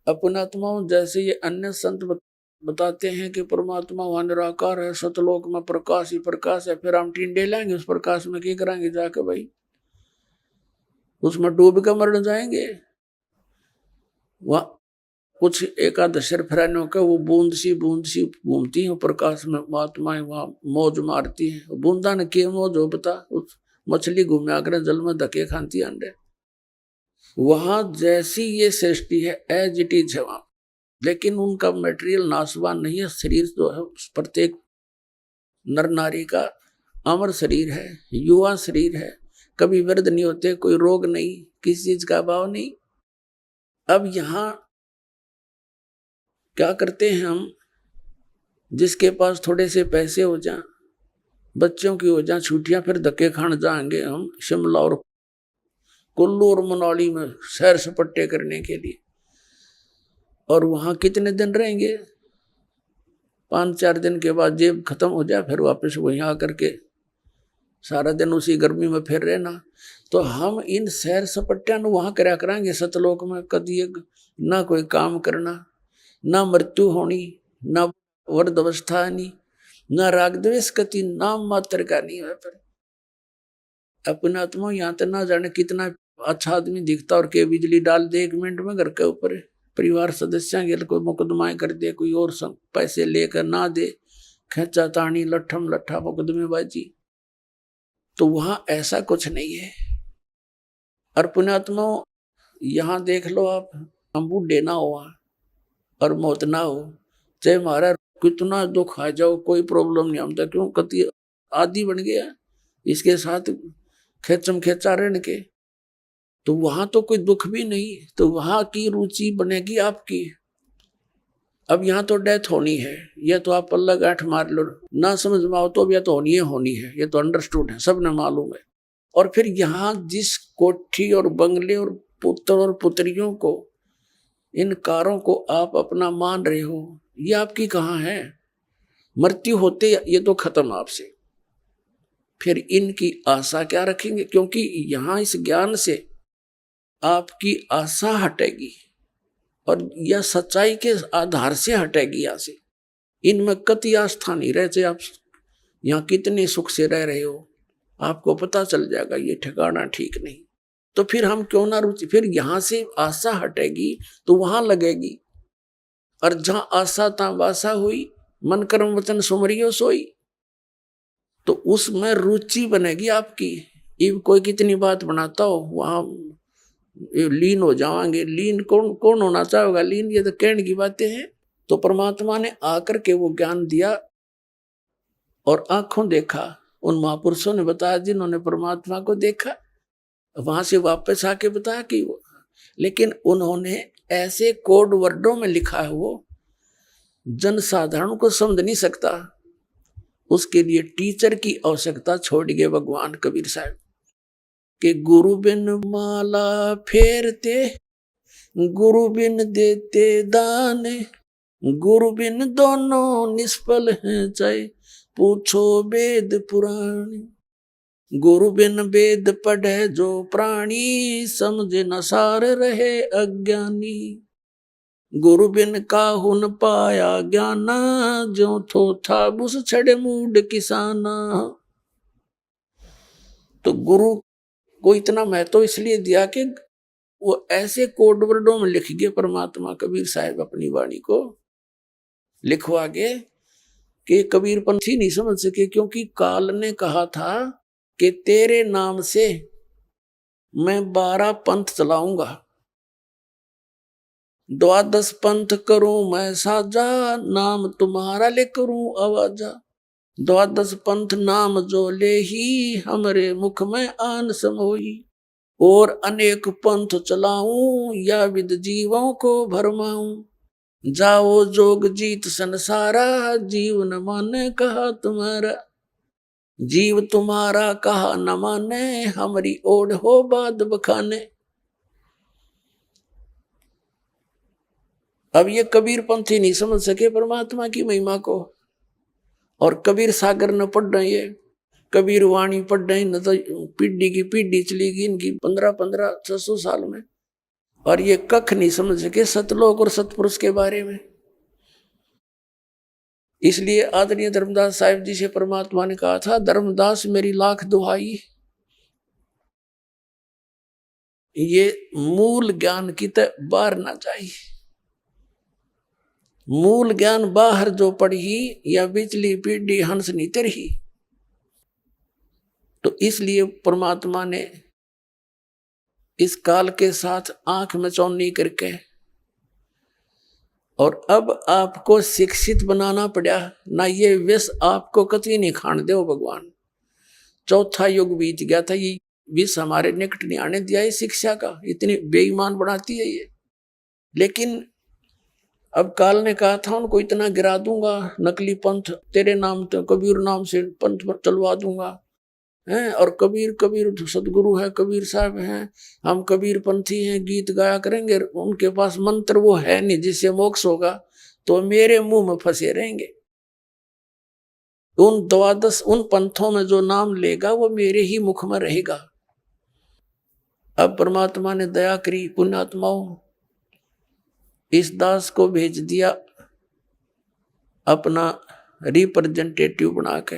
अपनात्माओं, जैसे ये अन्य संत बताते हैं कि परमात्मा वहां निराकार है, सतलोक में प्रकाश ही प्रकाश है, फिर हम टिंडे लाएंगे उस प्रकाश में, क्या कराएंगे जाके भाई, उसमें डूब कर मर जाएंगे। वहां कुछ एकादशर फरानों का वो बूंद सी घूमती है प्रकाश में, महात्माएं वहां मौज मारती हैं। बूंदा ने के मौज हो बता, उस मछली घूमे आकर जल में धके खाती अंडे। वहां जैसी ये सृष्टि है एज इट इज है वहां, लेकिन उनका मटेरियल नाशवान नहीं है। शरीर जो है प्रत्येक नर नारी का अमर शरीर है, युवा शरीर है, कभी वृद्ध नहीं होते, कोई रोग नहीं, किसी चीज का अभाव नहीं। अब यहाँ क्या करते हैं हम, जिसके पास थोड़े से पैसे हो जाएं, बच्चों की हो जाएं छुट्टियां, फिर धक्के खान जाएंगे हम शिमला और कुल्लू और मनाली में सैर सपट्टे करने के लिए। और वहां कितने दिन रहेंगे, 5-4 दिन के बाद जेब खत्म हो जाए, फिर वापस वहीं आकर के सारा दिन उसी गर्मी में फिर रहना। तो हम इन सैर सपट्टियां वहां करा कराएंगे सतलोक में, कभी ना कोई काम करना, ना मृत्यु होनी, ना वृद्ध अवस्था आनी, ना राग द्वेष कति नाम मात्र का नहीं है। पर अपना आत्मा यहाँ तो ना जाने कितना अच्छा आदमी दिखता और के बिजली डाल दे 1 मिनट में घर के ऊपर, परिवार सदस्य के कोई मुकदमा कर दे, कोई और पैसे लेकर ना दे, खेचा तानी लट्ठम लट्ठा मुकदमेबाजी। तो वहां ऐसा कुछ नहीं है। और पुण्यात्मा यहाँ देख लो आप, हम बूढ़े ना हुआ और मौत ना हो, चाहे हमारा कितना दुख आ जाओ कोई प्रॉब्लम नहीं, हम तो क्यों कति आदि बन गया इसके साथ खेचम खेचा रहने के। तो वहां तो कोई दुख भी नहीं, तो वहां की रुचि बनेगी आपकी। अब यहाँ तो डेथ होनी है, ये तो आप पल्ला गांठ मार लो, ना समझ में आओ तो अब यह तो होनी है, ये तो अंडरस्टूड है, सबने मालूम है। और फिर यहाँ जिस कोठी और बंगले और पुत्र और पुत्रियों को, इन कारों को आप अपना मान रहे हो, ये आपकी कहाँ है? मृत्यु होते ये तो खत्म आपसे, फिर इनकी आशा क्या रखेंगे? क्योंकि यहाँ इस ज्ञान से आपकी आशा हटेगी और यह सच्चाई के आधार से हटेगी। यहाँ से इनमें कति आस्था नहीं रहते। आप यहाँ कितने सुख से रह रहे हो, आपको पता चल जाएगा ये ठिकाना ठीक नहीं। तो फिर हम क्यों ना रुचि, फिर यहाँ से आशा हटेगी तो वहां लगेगी। और जहां आशा ता वासा हुई, मन कर्म वचन सुमरियो सोई, तो उसमें रुचि बनेगी आपकी। ये कोई कितनी बात बनाता हो, वहां लीन हो जाएंगे। लीन कौन होना चाहेगा लीन, ये तो कहने की बातें हैं। तो परमात्मा ने आकर के वो ज्ञान दिया और आंखों देखा। उन महापुरुषों ने बताया जिन्होंने परमात्मा को देखा, वहां से वापस आके बताया कि वो, लेकिन उन्होंने ऐसे कोड वर्डों में लिखा है, वो जनसाधारण को समझ नहीं सकता। उसके लिए टीचर की आवश्यकता छोड़ गए भगवान कबीर साहब कि गुरु बिन माला फेरते, गुरु बिन देते दान, गुरु बिन दोनों निष्फल हैं चाहे पूछो वेद पुराण। गुरु बिन वेद पढ़े जो प्राणी, समझे न सार रहे अज्ञानी। गुरु बिन काहू न पाया ज्ञाना, जो थो था बुस छड़े मूड किसाना। तो गुरु को इतना महत्व इसलिए दिया कि वो ऐसे कोड वर्डों में लिख गए परमात्मा कबीर साहब अपनी वाणी को लिखवा गए कि कबीर पंथी नहीं समझ सके, क्योंकि काल ने कहा था कि तेरे नाम से मैं 12 पंथ चलाऊंगा, 12 पंथ करूं मैं साजा, नाम तुम्हारा ले करूं आवाजा। 12 पंथ नाम जो ले ही, हमरे मुख में आन समोई। और अनेक पंथ चलाऊं, या विद जीवों को भरमाऊं। जाओ जोग जीत संसारा, जीव न माने कहा तुम्हारा। जीव तुम्हारा कहा न माने, हमारी ओढ़ हो बाद बखाने। अब ये कबीर पंथी नहीं समझ सके परमात्मा की महिमा को, और कबीर सागर न पढ़ रहे, ये कबीर वाणी पढ़ रहे न, तो पीढ़ी की पीढ़ी चली गई इनकी 1500-600 साल में, और ये कख नहीं समझ सके सतलोक और सतपुरुष के बारे में। इसलिए आदरणीय धर्मदास साहिब जी से परमात्मा ने कहा था, धर्मदास मेरी लाख दुहाई, ये मूल ज्ञान की तो बाहर ना जाए। मूल ज्ञान बाहर जो पढ़ी, या बिचली पीढ़ी हंस नहीं तरही। तो इसलिए परमात्मा ने इस काल के साथ आंख में चौनी करके, और अब आपको शिक्षित बनाना पड़ा ना, ये विष आपको कतई नहीं खान दे भगवान। चौथा युग बीत गया था, ये विष हमारे निकट नहीं आने दिया है शिक्षा का, इतनी बेईमान बनाती है ये। लेकिन अब काल ने कहा था उनको इतना गिरा दूंगा, नकली पंथ तेरे नाम तो कबीर नाम से पंथ चलवा दूंगा हैं। और कबीर कबीर सदगुरु है, कबीर साहब हैं, हम कबीर पंथी हैं, गीत गाया करेंगे। उनके पास मंत्र वो है नहीं जिससे मोक्ष होगा, तो मेरे मुंह में फंसे रहेंगे। उन 12 उन पंथों में जो नाम लेगा वो मेरे ही मुख में रहेगा। अब परमात्मा ने दया करी, पुण्यात्माओं इस दास को भेज दिया अपना रिप्रेजेंटेटिव बना के,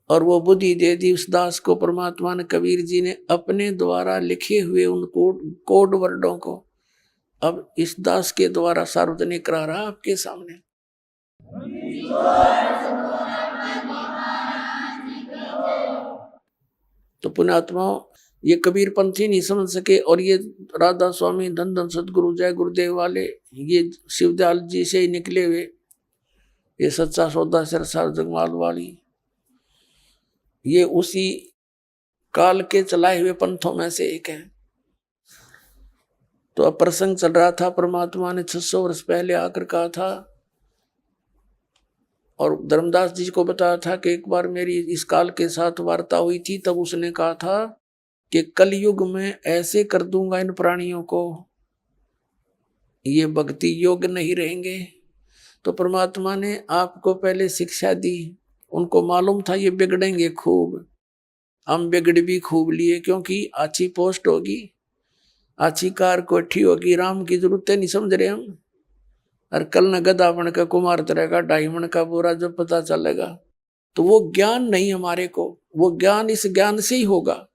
और वो बुद्धि दे दी उस दास को परमात्मा ने। कबीर जी ने अपने द्वारा लिखे हुए उन कोड वर्डों को अब इस दास के द्वारा सार्वजनिक करा रहा आपके सामने। तो पुण्यात्माओं ये कबीर पंथी नहीं समझ सके, और ये राधा स्वामी धन धन सदगुरु जय गुरुदेव वाले ये शिवदयाल जी से ही निकले हुए, ये सच्चा सौदा सिरसार जगमाल वाली, ये उसी काल के चलाए हुए पंथों में से एक है। तो अब प्रसंग चल रहा था, परमात्मा ने 600 वर्ष पहले आकर कहा था, और धर्मदास जी को बताया था कि एक बार मेरी इस काल के साथ वार्ता हुई थी, तब उसने कहा था कि कलयुग में ऐसे कर दूंगा इन प्राणियों को, ये भक्ति योग्य नहीं रहेंगे। तो परमात्मा ने आपको पहले शिक्षा दी, उनको मालूम था ये बिगड़ेंगे खूब। हम बिगड़ भी खूब लिए, क्योंकि अच्छी पोस्ट होगी, अच्छी कार कोठी होगी, राम की जरूरत नहीं समझ रहे हम। और कल न गधा बन का कुमार तरह का डायमंड का बोरा जब पता चलेगा, तो वो ज्ञान नहीं हमारे को, वो ज्ञान इस ज्ञान से ही होगा,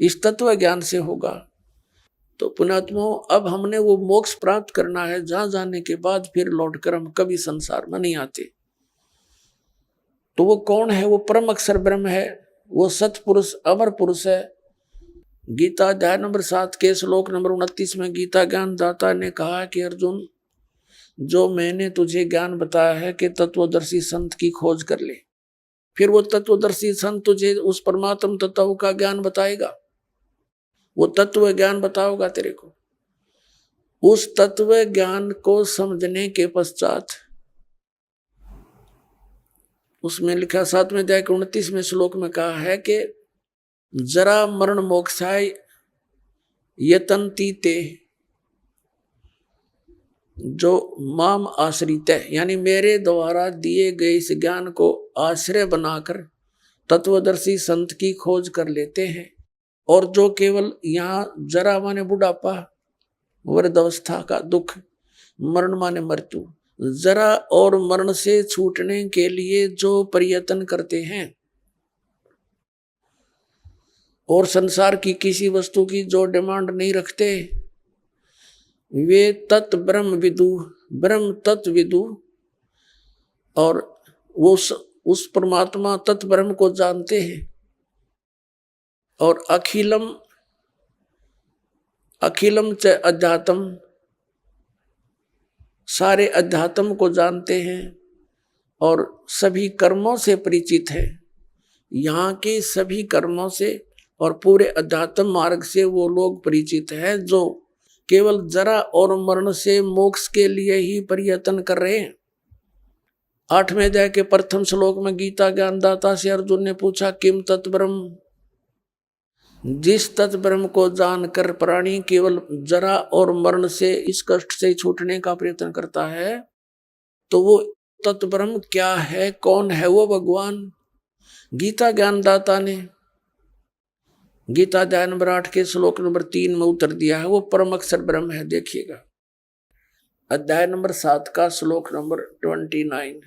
इस तत्व ज्ञान से होगा। तो पुण्यात्माओं अब हमने वो मोक्ष प्राप्त करना है, जहां जाने के बाद फिर लौटकर हम कभी संसार में नहीं आते। तो वो कौन है? वो परम अक्षर ब्रह्म है, वो सतपुरुष अमर पुरुष है। गीता अध्याय नंबर 7 के श्लोक नंबर 29 में गीता ज्ञान दाता ने कहा कि अर्जुन, जो मैंने तुझे ज्ञान बताया है कि तत्वदर्शी संत की खोज कर ले, फिर वो तत्वदर्शी संत तुझे उस परमात्म तत्व का ज्ञान बताएगा, वो तत्व ज्ञान बताओगा तेरे को। उस तत्व ज्ञान को समझने के पश्चात उसमें लिखा 7वें अध्याय के 29वें श्लोक में कहा है कि जरा मरण मोक्षाय यतन्ति ते, जो माम आश्रित है, यानी मेरे द्वारा दिए गए इस ज्ञान को आश्रय बनाकर तत्वदर्शी संत की खोज कर लेते हैं, और जो केवल यहाँ जरा माने बुढ़ापा, वृद्धावस्था का दुख, मरण माने मृत्यु, जरा और मरण से छूटने के लिए जो प्रयत्न करते हैं और संसार की किसी वस्तु की जो डिमांड नहीं रखते, वे तत् ब्रह्म विदु, ब्रह्म तत्व विदु, और वो उस परमात्मा तत्व ब्रह्म को जानते हैं, और अखिलम अखिलम च अध्यात्म, सारे अध्यात्म को जानते हैं और सभी कर्मों से परिचित है। यहाँ के सभी कर्मों से और पूरे अध्यात्म मार्ग से वो लोग परिचित हैं जो केवल जरा और मरण से मोक्ष के लिए ही प्रयत्न कर रहे हैं। 8वें अध्याय के प्रथम श्लोक में गीता ज्ञानदाता से अर्जुन ने पूछा, किम तत्ब्रह्म, जिस तत्ब्रह्म को जानकर प्राणी केवल जरा और मरण से इस कष्ट से छूटने का प्रयत्न करता है, तो वो तत्ब्रह्म क्या है, कौन है वो भगवान? गीता ज्ञानदाता ने गीता अध्याय नंबर 8 के श्लोक नंबर 3 में उत्तर दिया है, वो परम अक्षर ब्रह्म है। देखिएगा अध्याय नंबर 7 का श्लोक नंबर 29,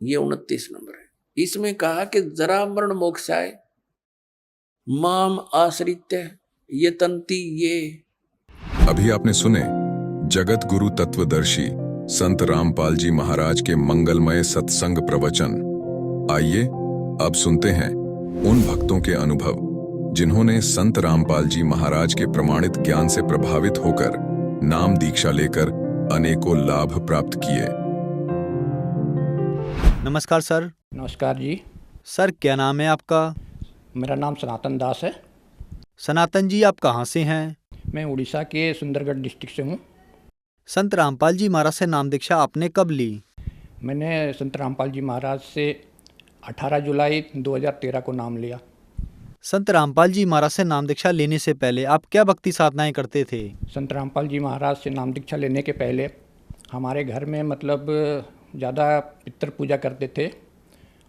ये 29 नंबर है। इसमें कहा कि जरा मरण मोक्षाय माम आश्रित ये तंती ये।
अभी आपने सुने जगत गुरु तत्वदर्शी संत रामपाल जी महाराज के मंगलमय सत्संग प्रवचन। आइए अब सुनते हैं उन भक्तों के अनुभव जिन्होंने संत रामपाल जी महाराज के प्रमाणित ज्ञान से प्रभावित होकर नाम दीक्षा लेकर अनेकों लाभ प्राप्त किए।
नमस्कार सर।
नमस्कार जी।
सर क्या नाम है आपका?
मेरा नाम सनातन दास है।
सनातन जी आप कहाँ से हैं?
मैं उड़ीसा के सुंदरगढ़ डिस्ट्रिक्ट से हूँ।
संत रामपाल जी महाराज से नाम दीक्षा आपने कब ली?
मैंने संत रामपाल जी महाराज से 18 जुलाई 2013 को नाम लिया।
संत रामपाल जी महाराज से नाम दीक्षा लेने से पहले आप क्या भक्ति साधनाएं करते थे?
संत रामपाल जी महाराज से नाम दीक्षा लेने के पहले हमारे घर में मतलब ज़्यादा पितृ पूजा करते थे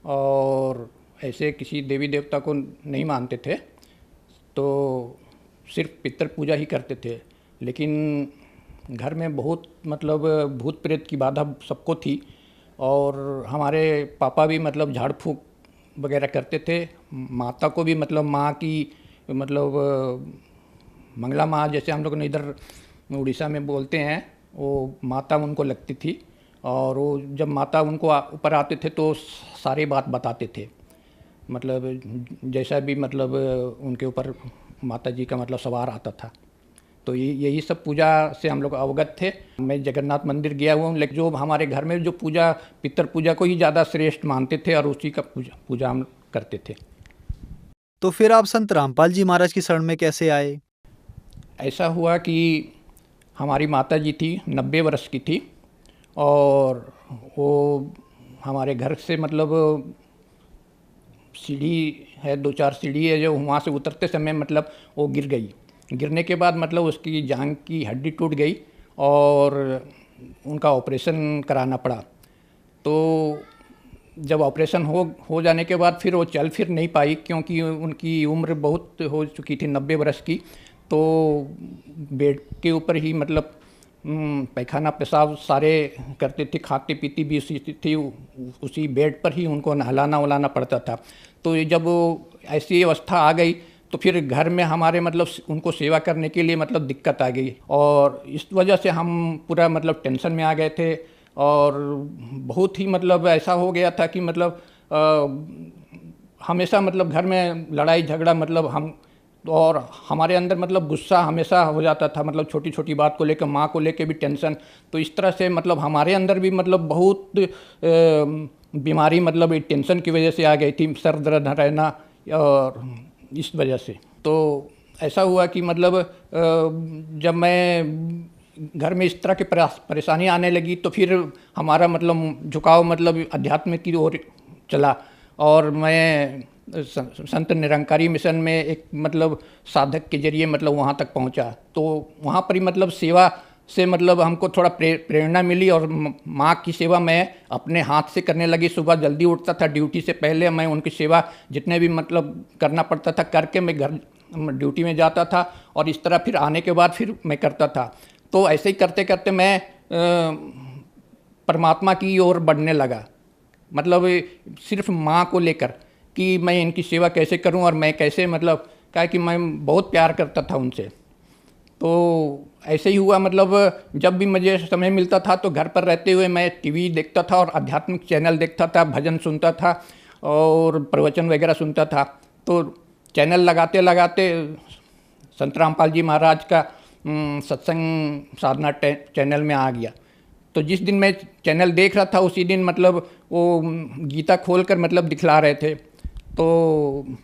और ऐसे किसी देवी देवता को नहीं मानते थे, तो सिर्फ पितृ पूजा ही करते थे। लेकिन घर में बहुत मतलब भूत प्रेत की बाधा सबको थी और हमारे पापा भी मतलब झाड़ फूँक वगैरह करते थे। माता को भी मतलब माँ की मतलब मंगला माँ जैसे हम लोग ने इधर उड़ीसा में बोलते हैं, वो माता उनको लगती थी और वो जब माता उनको ऊपर आते थे तो सारी बात बताते थे, मतलब जैसा भी मतलब उनके ऊपर माता जी का मतलब सवार आता था। तो यही सब पूजा से हम लोग अवगत थे। मैं जगन्नाथ मंदिर गया हुआ हूँ, लेकिन जो हमारे घर में जो पूजा पितृ पूजा को ही ज़्यादा श्रेष्ठ मानते थे और उसी का पूजा हम करते थे।
तो फिर आप संत रामपाल जी महाराज की शरण में कैसे आए?
ऐसा हुआ कि हमारी माता जी थी, 90 वर्ष की थी और वो हमारे घर से मतलब सीढ़ी है, 2-4 सीढ़ी है, जो वहाँ से उतरते समय मतलब वो गिर गई। गिरने के बाद मतलब उसकी जांघ की हड्डी टूट गई और उनका ऑपरेशन कराना पड़ा। तो जब ऑपरेशन हो जाने के बाद फिर वो चल फिर नहीं पाई, क्योंकि उनकी उम्र बहुत हो चुकी थी, 90 वर्ष की। तो बेड के ऊपर ही मतलब पैखाना पेशाब सारे करते थे, खाते पीती भी उसी बेड पर ही उनको नहलाना वलाना पड़ता था। तो जब ऐसी अवस्था आ गई तो फिर घर में हमारे मतलब उनको सेवा करने के लिए मतलब दिक्कत आ गई और इस वजह से हम पूरा मतलब टेंशन में आ गए थे और बहुत ही मतलब ऐसा हो गया था कि मतलब हमेशा मतलब घर में लड़ाई झगड़ा मतलब हम और हमारे अंदर मतलब गुस्सा हमेशा हो जाता था, मतलब छोटी छोटी बात को लेकर, माँ को लेकर भी टेंशन। तो इस तरह से मतलब हमारे अंदर भी मतलब बहुत बीमारी मतलब टेंशन की वजह से आ गई थी, सर दर्द रहना और इस वजह से। तो ऐसा हुआ कि मतलब जब मैं घर में इस तरह की परेशानी आने लगी तो फिर हमारा मतलब झुकाव मतलब अध्यात्म की ओर चला और मैं संत निरंकारी मिशन में एक मतलब साधक के जरिए मतलब वहाँ तक पहुँचा। तो वहाँ पर ही मतलब सेवा से मतलब हमको थोड़ा प्रेरणा मिली और माँ की सेवा मैं अपने हाथ से करने लगी। सुबह जल्दी उठता था, ड्यूटी से पहले मैं उनकी सेवा जितने भी मतलब करना पड़ता था करके मैं घर ड्यूटी में जाता था और इस तरह फिर आने के बाद फिर मैं करता था। तो ऐसे ही करते करते मैं परमात्मा की ओर बढ़ने लगा, मतलब सिर्फ माँ को लेकर कि मैं इनकी सेवा कैसे करूं और मैं कैसे मतलब क्या कि मैं बहुत प्यार करता था उनसे। तो ऐसे ही हुआ, मतलब जब भी मुझे समय मिलता था तो घर पर रहते हुए मैं टीवी देखता था और आध्यात्मिक चैनल देखता था, भजन सुनता था और प्रवचन वगैरह सुनता था। तो चैनल लगाते लगाते संत रामपाल जी महाराज का सत्संग साधना चैनल में आ गया। तो जिस दिन मैं चैनल देख रहा था उसी दिन मतलब वो गीता खोलकर मतलब दिखला रहे थे। तो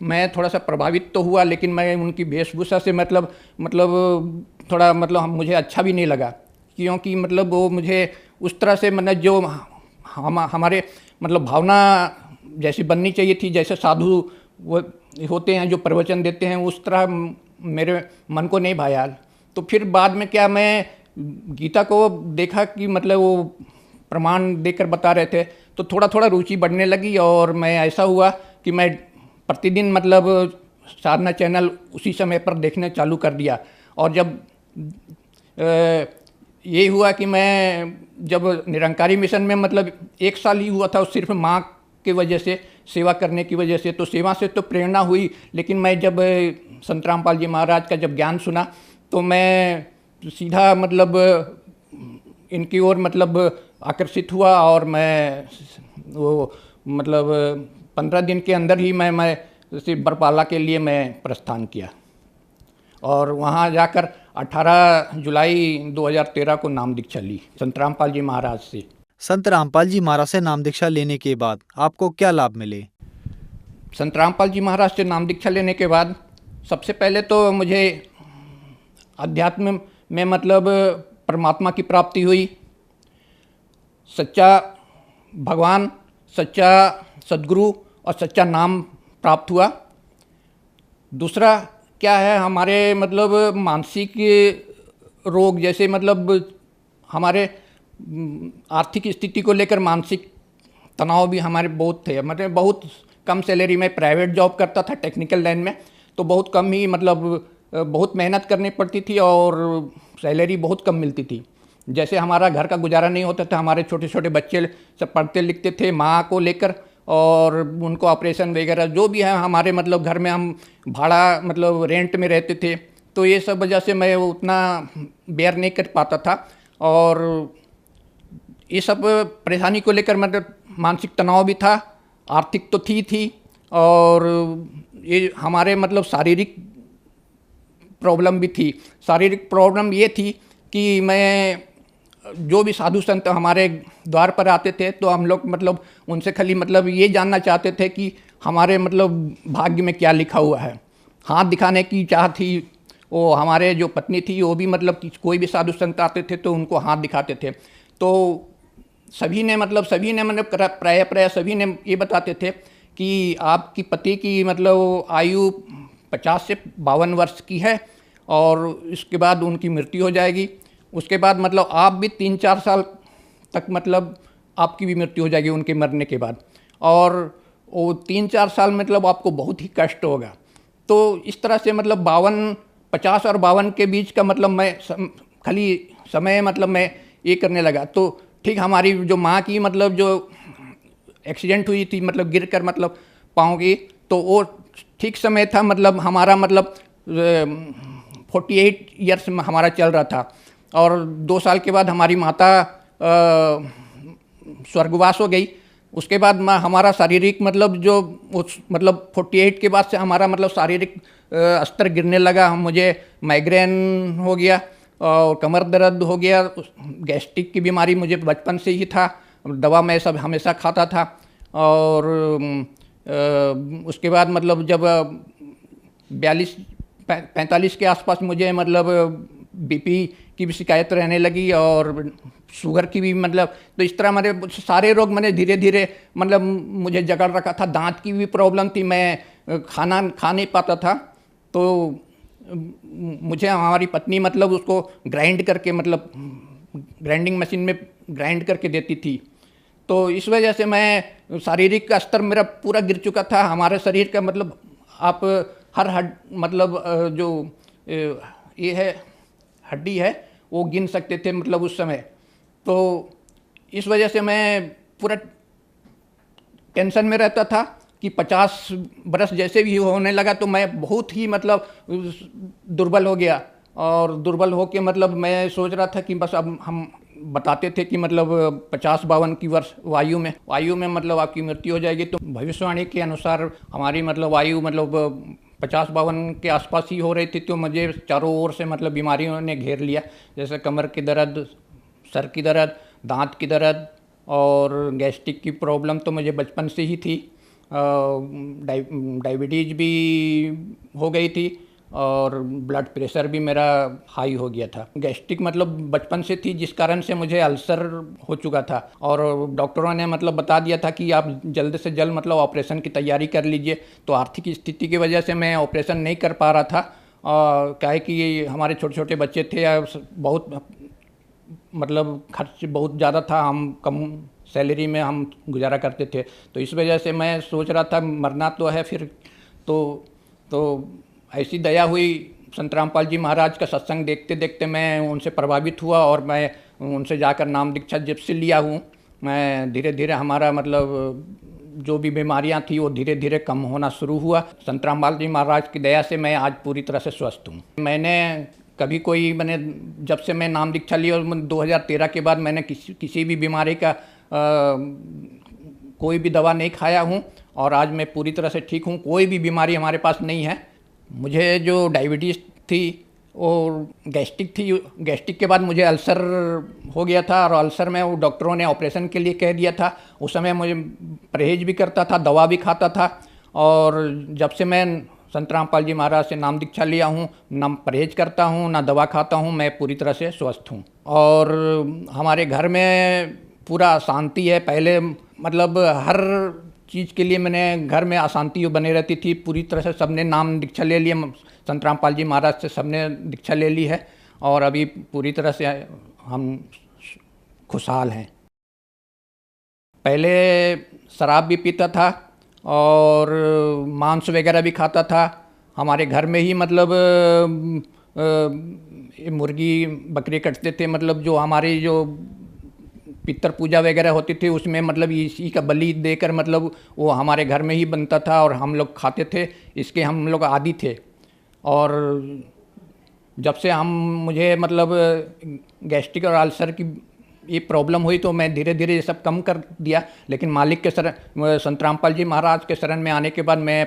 मैं थोड़ा सा प्रभावित तो हुआ, लेकिन मैं उनकी वेशभूषा से मतलब थोड़ा मतलब मुझे अच्छा भी नहीं लगा, क्योंकि मतलब वो मुझे उस तरह से मतलब जो हमारे मतलब भावना जैसी बननी चाहिए थी, जैसे साधु वो होते हैं जो प्रवचन देते हैं, उस तरह मेरे मन को नहीं भाया। तो फिर बाद में क्या, मैं गीता को देखा कि मतलब वो प्रमाण देकर बता रहे थे, तो थोड़ा थोड़ा रुचि बढ़ने लगी और मैं ऐसा हुआ कि मैं प्रतिदिन मतलब साधना चैनल उसी समय पर देखने चालू कर दिया। और जब ये हुआ कि मैं जब निरंकारी मिशन में मतलब 1 साल ही हुआ था, सिर्फ माँ की वजह से, सेवा करने की वजह से, तो सेवा से तो प्रेरणा हुई, लेकिन मैं जब संत रामपाल जी महाराज का जब ज्ञान सुना तो मैं सीधा मतलब इनकी ओर मतलब आकर्षित हुआ और मैं वो मतलब 15 दिन के अंदर ही मैं सिर्फ बरपाला के लिए मैं प्रस्थान किया और वहाँ जाकर 18 जुलाई 2013 को नाम दीक्षा ली संत रामपाल जी महाराज से।
संत रामपाल जी महाराज से नाम दीक्षा लेने के बाद आपको क्या लाभ मिले?
संत रामपाल जी महाराज से नाम दीक्षा लेने के बाद सबसे पहले तो मुझे अध्यात्म में मतलब परमात्मा की प्राप्ति हुई, सच्चा भगवान, सच्चा सद्गुरु और सच्चा नाम प्राप्त हुआ। दूसरा क्या है, हमारे मतलब मानसिक रोग, जैसे मतलब हमारे आर्थिक स्थिति को लेकर मानसिक तनाव भी हमारे बहुत थे। मतलब बहुत कम सैलरी में प्राइवेट जॉब करता था टेक्निकल लाइन में, तो बहुत कम ही मतलब बहुत मेहनत करनी पड़ती थी और सैलरी बहुत कम मिलती थी। जैसे हमारा घर का गुजारा नहीं होता था, हमारे छोटे छोटे बच्चे सब पढ़ते लिखते थे माँ को लेकर, और उनको ऑपरेशन वगैरह जो भी है, हमारे मतलब घर में हम भाड़ा मतलब रेंट में रहते थे, तो ये सब वजह से मैं उतना बेयर नहीं कर पाता था। और ये सब परेशानी को लेकर मतलब मानसिक तनाव भी था, आर्थिक तो थी और ये हमारे मतलब शारीरिक प्रॉब्लम भी थी। शारीरिक प्रॉब्लम ये थी कि मैं जो भी साधु संत हमारे द्वार पर आते थे तो हम लोग मतलब उनसे खाली मतलब ये जानना चाहते थे कि हमारे मतलब भाग्य में क्या लिखा हुआ है। हाथ दिखाने की चाह थी। वो हमारे जो पत्नी थी वो भी मतलब कोई भी साधु संत आते थे तो उनको हाथ दिखाते थे। तो सभी ने मतलब प्राय सभी ने ये बताते थे कि आपकी पति की मतलब आयु 50 से 52 वर्ष की है और इसके बाद उनकी मृत्यु हो जाएगी। उसके बाद मतलब आप भी 3-4 साल तक मतलब आपकी भी मृत्यु हो जाएगी उनके मरने के बाद, और वो 3-4 साल मतलब आपको बहुत ही कष्ट होगा। तो इस तरह से मतलब 50 और 52 के बीच का मतलब मैं खाली समय मतलब मैं ये करने लगा। तो ठीक हमारी जो माँ की मतलब जो एक्सीडेंट हुई थी मतलब गिर कर मतलब पाँव की, तो वो ठीक समय था मतलब हमारा मतलब 48 ईयर्स में हमारा चल रहा था, और 2 साल के बाद हमारी माता स्वर्गवास हो गई। उसके बाद हमारा शारीरिक मतलब जो मतलब 48 के बाद से हमारा मतलब शारीरिक स्तर गिरने लगा। मुझे माइग्रेन हो गया और कमर दर्द हो गया, गैस्ट्रिक की बीमारी मुझे बचपन से ही था, दवा मैं सब हमेशा खाता था। और उसके बाद मतलब जब 42-45 के आसपास मुझे मतलब बीपी की भी शिकायत रहने लगी और शुगर की भी, मतलब तो इस तरह मेरे सारे रोग मैंने धीरे धीरे मतलब मुझे जकड़ रखा था। दांत की भी प्रॉब्लम थी, मैं खाना खा नहीं पाता था। तो मुझे हमारी पत्नी मतलब उसको ग्राइंड करके, मतलब ग्राइंडिंग मशीन में ग्राइंड करके देती थी। तो इस वजह से मैं शारीरिक का स्तर मेरा पूरा गिर चुका था। हमारे शरीर का मतलब आप हर मतलब जो ये है हड्डी है वो गिन सकते थे मतलब उस समय। तो इस वजह से मैं पूरा टेंशन में रहता था कि 50 बरस जैसे भी होने लगा तो मैं बहुत ही मतलब दुर्बल हो गया। और दुर्बल हो के मतलब मैं सोच रहा था कि बस अब हम बताते थे कि मतलब 50-52 की वर्ष वायु में मतलब आपकी मृत्यु हो जाएगी। तो भविष्यवाणी के अनुसार हमारी मतलब आयु मतलब 50-52 के आसपास ही हो रही थी। तो मुझे चारों ओर से मतलब बीमारियों ने घेर लिया, जैसे कमर की दर्द, सर की दर्द, दांत की दर्द और गैस्ट्रिक की प्रॉब्लम तो मुझे बचपन से ही थी। डायबिटीज़ भी हो गई थी और ब्लड प्रेशर भी मेरा हाई हो गया था। गैस्ट्रिक मतलब बचपन से थी, जिस कारण से मुझे अल्सर हो चुका था और डॉक्टरों ने मतलब बता दिया था कि आप जल्द से जल्द मतलब ऑपरेशन की तैयारी कर लीजिए। तो आर्थिक स्थिति की वजह से मैं ऑपरेशन नहीं कर पा रहा था। क्या है कि हमारे छोटे छोटे बच्चे थे, बहुत मतलब खर्च बहुत ज़्यादा था, हम कम सैलरी में हम गुजारा करते थे। तो इस वजह से मैं सोच रहा था मरना तो है फिर। तो ऐसी दया हुई, संत रामपाल जी महाराज का सत्संग देखते देखते मैं उनसे प्रभावित हुआ और मैं उनसे जाकर नाम दीक्षा जब से लिया हूँ, मैं धीरे धीरे हमारा मतलब जो भी बीमारियाँ थी वो धीरे धीरे कम होना शुरू हुआ। संत रामपाल जी महाराज की दया से मैं आज पूरी तरह से स्वस्थ हूँ। मैंने जब से मैं नाम दीक्षा लिया 2013 के बाद मैंने किसी भी बीमारी का कोई भी दवा नहीं खाया हूँ और आज मैं पूरी तरह से ठीक हूँ। कोई भी बीमारी हमारे पास नहीं है। मुझे जो डायबिटीज़ थी और गैस्ट्रिक थी, गैस्ट्रिक के बाद मुझे अल्सर हो गया था और अल्सर में वो डॉक्टरों ने ऑपरेशन के लिए कह दिया था। उस समय मुझे परहेज भी करता था, दवा भी खाता था और जब से मैं संत रामपाल जी महाराज से नाम दीक्षा लिया हूँ, ना परहेज करता हूँ ना दवा खाता हूँ, मैं पूरी तरह से स्वस्थ हूँ। और हमारे घर में पूरा शांति है। पहले मतलब हर चीज़ के लिए मैंने घर में अशांति बनी रहती थी। पूरी तरह से सबने नाम दीक्षा ले लिया, संत रामपाल जी महाराज से सबने दीक्षा ले ली है और अभी पूरी तरह से हम खुशहाल हैं। पहले शराब भी पीता था और मांस वगैरह भी खाता था। हमारे घर में ही मतलब मुर्गी बकरी कटते थे, मतलब जो हमारी जो पितर पूजा वगैरह होती थी उसमें मतलब इसी का बलि देकर मतलब वो हमारे घर में ही बनता था और हम लोग खाते थे। इसके हम लोग आदी थे। और जब से मुझे मतलब गैस्ट्रिक और अल्सर की ये प्रॉब्लम हुई तो मैं धीरे धीरे ये सब कम कर दिया। लेकिन मालिक के शरण, संत रामपाल जी महाराज के शरण में आने के बाद मैं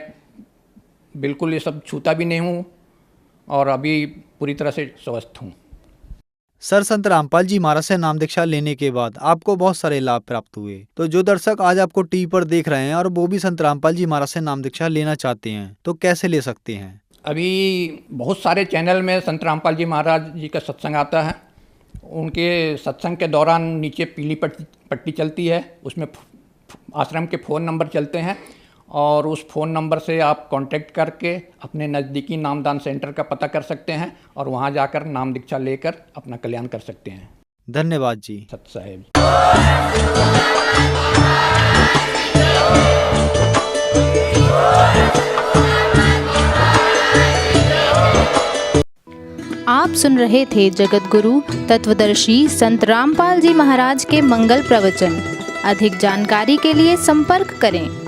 बिल्कुल ये सब छूता भी नहीं हूँ और अभी पूरी तरह से स्वस्थ हूँ।
सर, संत रामपाल जी महाराज से नाम दीक्षा लेने के बाद आपको बहुत सारे लाभ प्राप्त हुए। तो जो दर्शक आज आपको टीवी पर देख रहे हैं और वो भी संत रामपाल जी महाराज से नाम दीक्षा लेना चाहते हैं तो कैसे ले सकते हैं?
अभी बहुत सारे चैनल में संत रामपाल जी महाराज जी का सत्संग आता है। उनके सत्संग के दौरान नीचे पीली पट्टी चलती है, उसमें आश्रम के फ़ोन नंबर चलते हैं और उस फ़ोन नंबर से आप कांटेक्ट करके अपने नज़दीकी नामदान सेंटर का पता कर सकते हैं और वहां जाकर नाम दीक्षा लेकर अपना कल्याण कर सकते हैं।
धन्यवाद जी।
सत साहेब।
आप सुन रहे थे जगत गुरु तत्वदर्शी संत रामपाल जी महाराज के मंगल प्रवचन। अधिक जानकारी के लिए संपर्क करें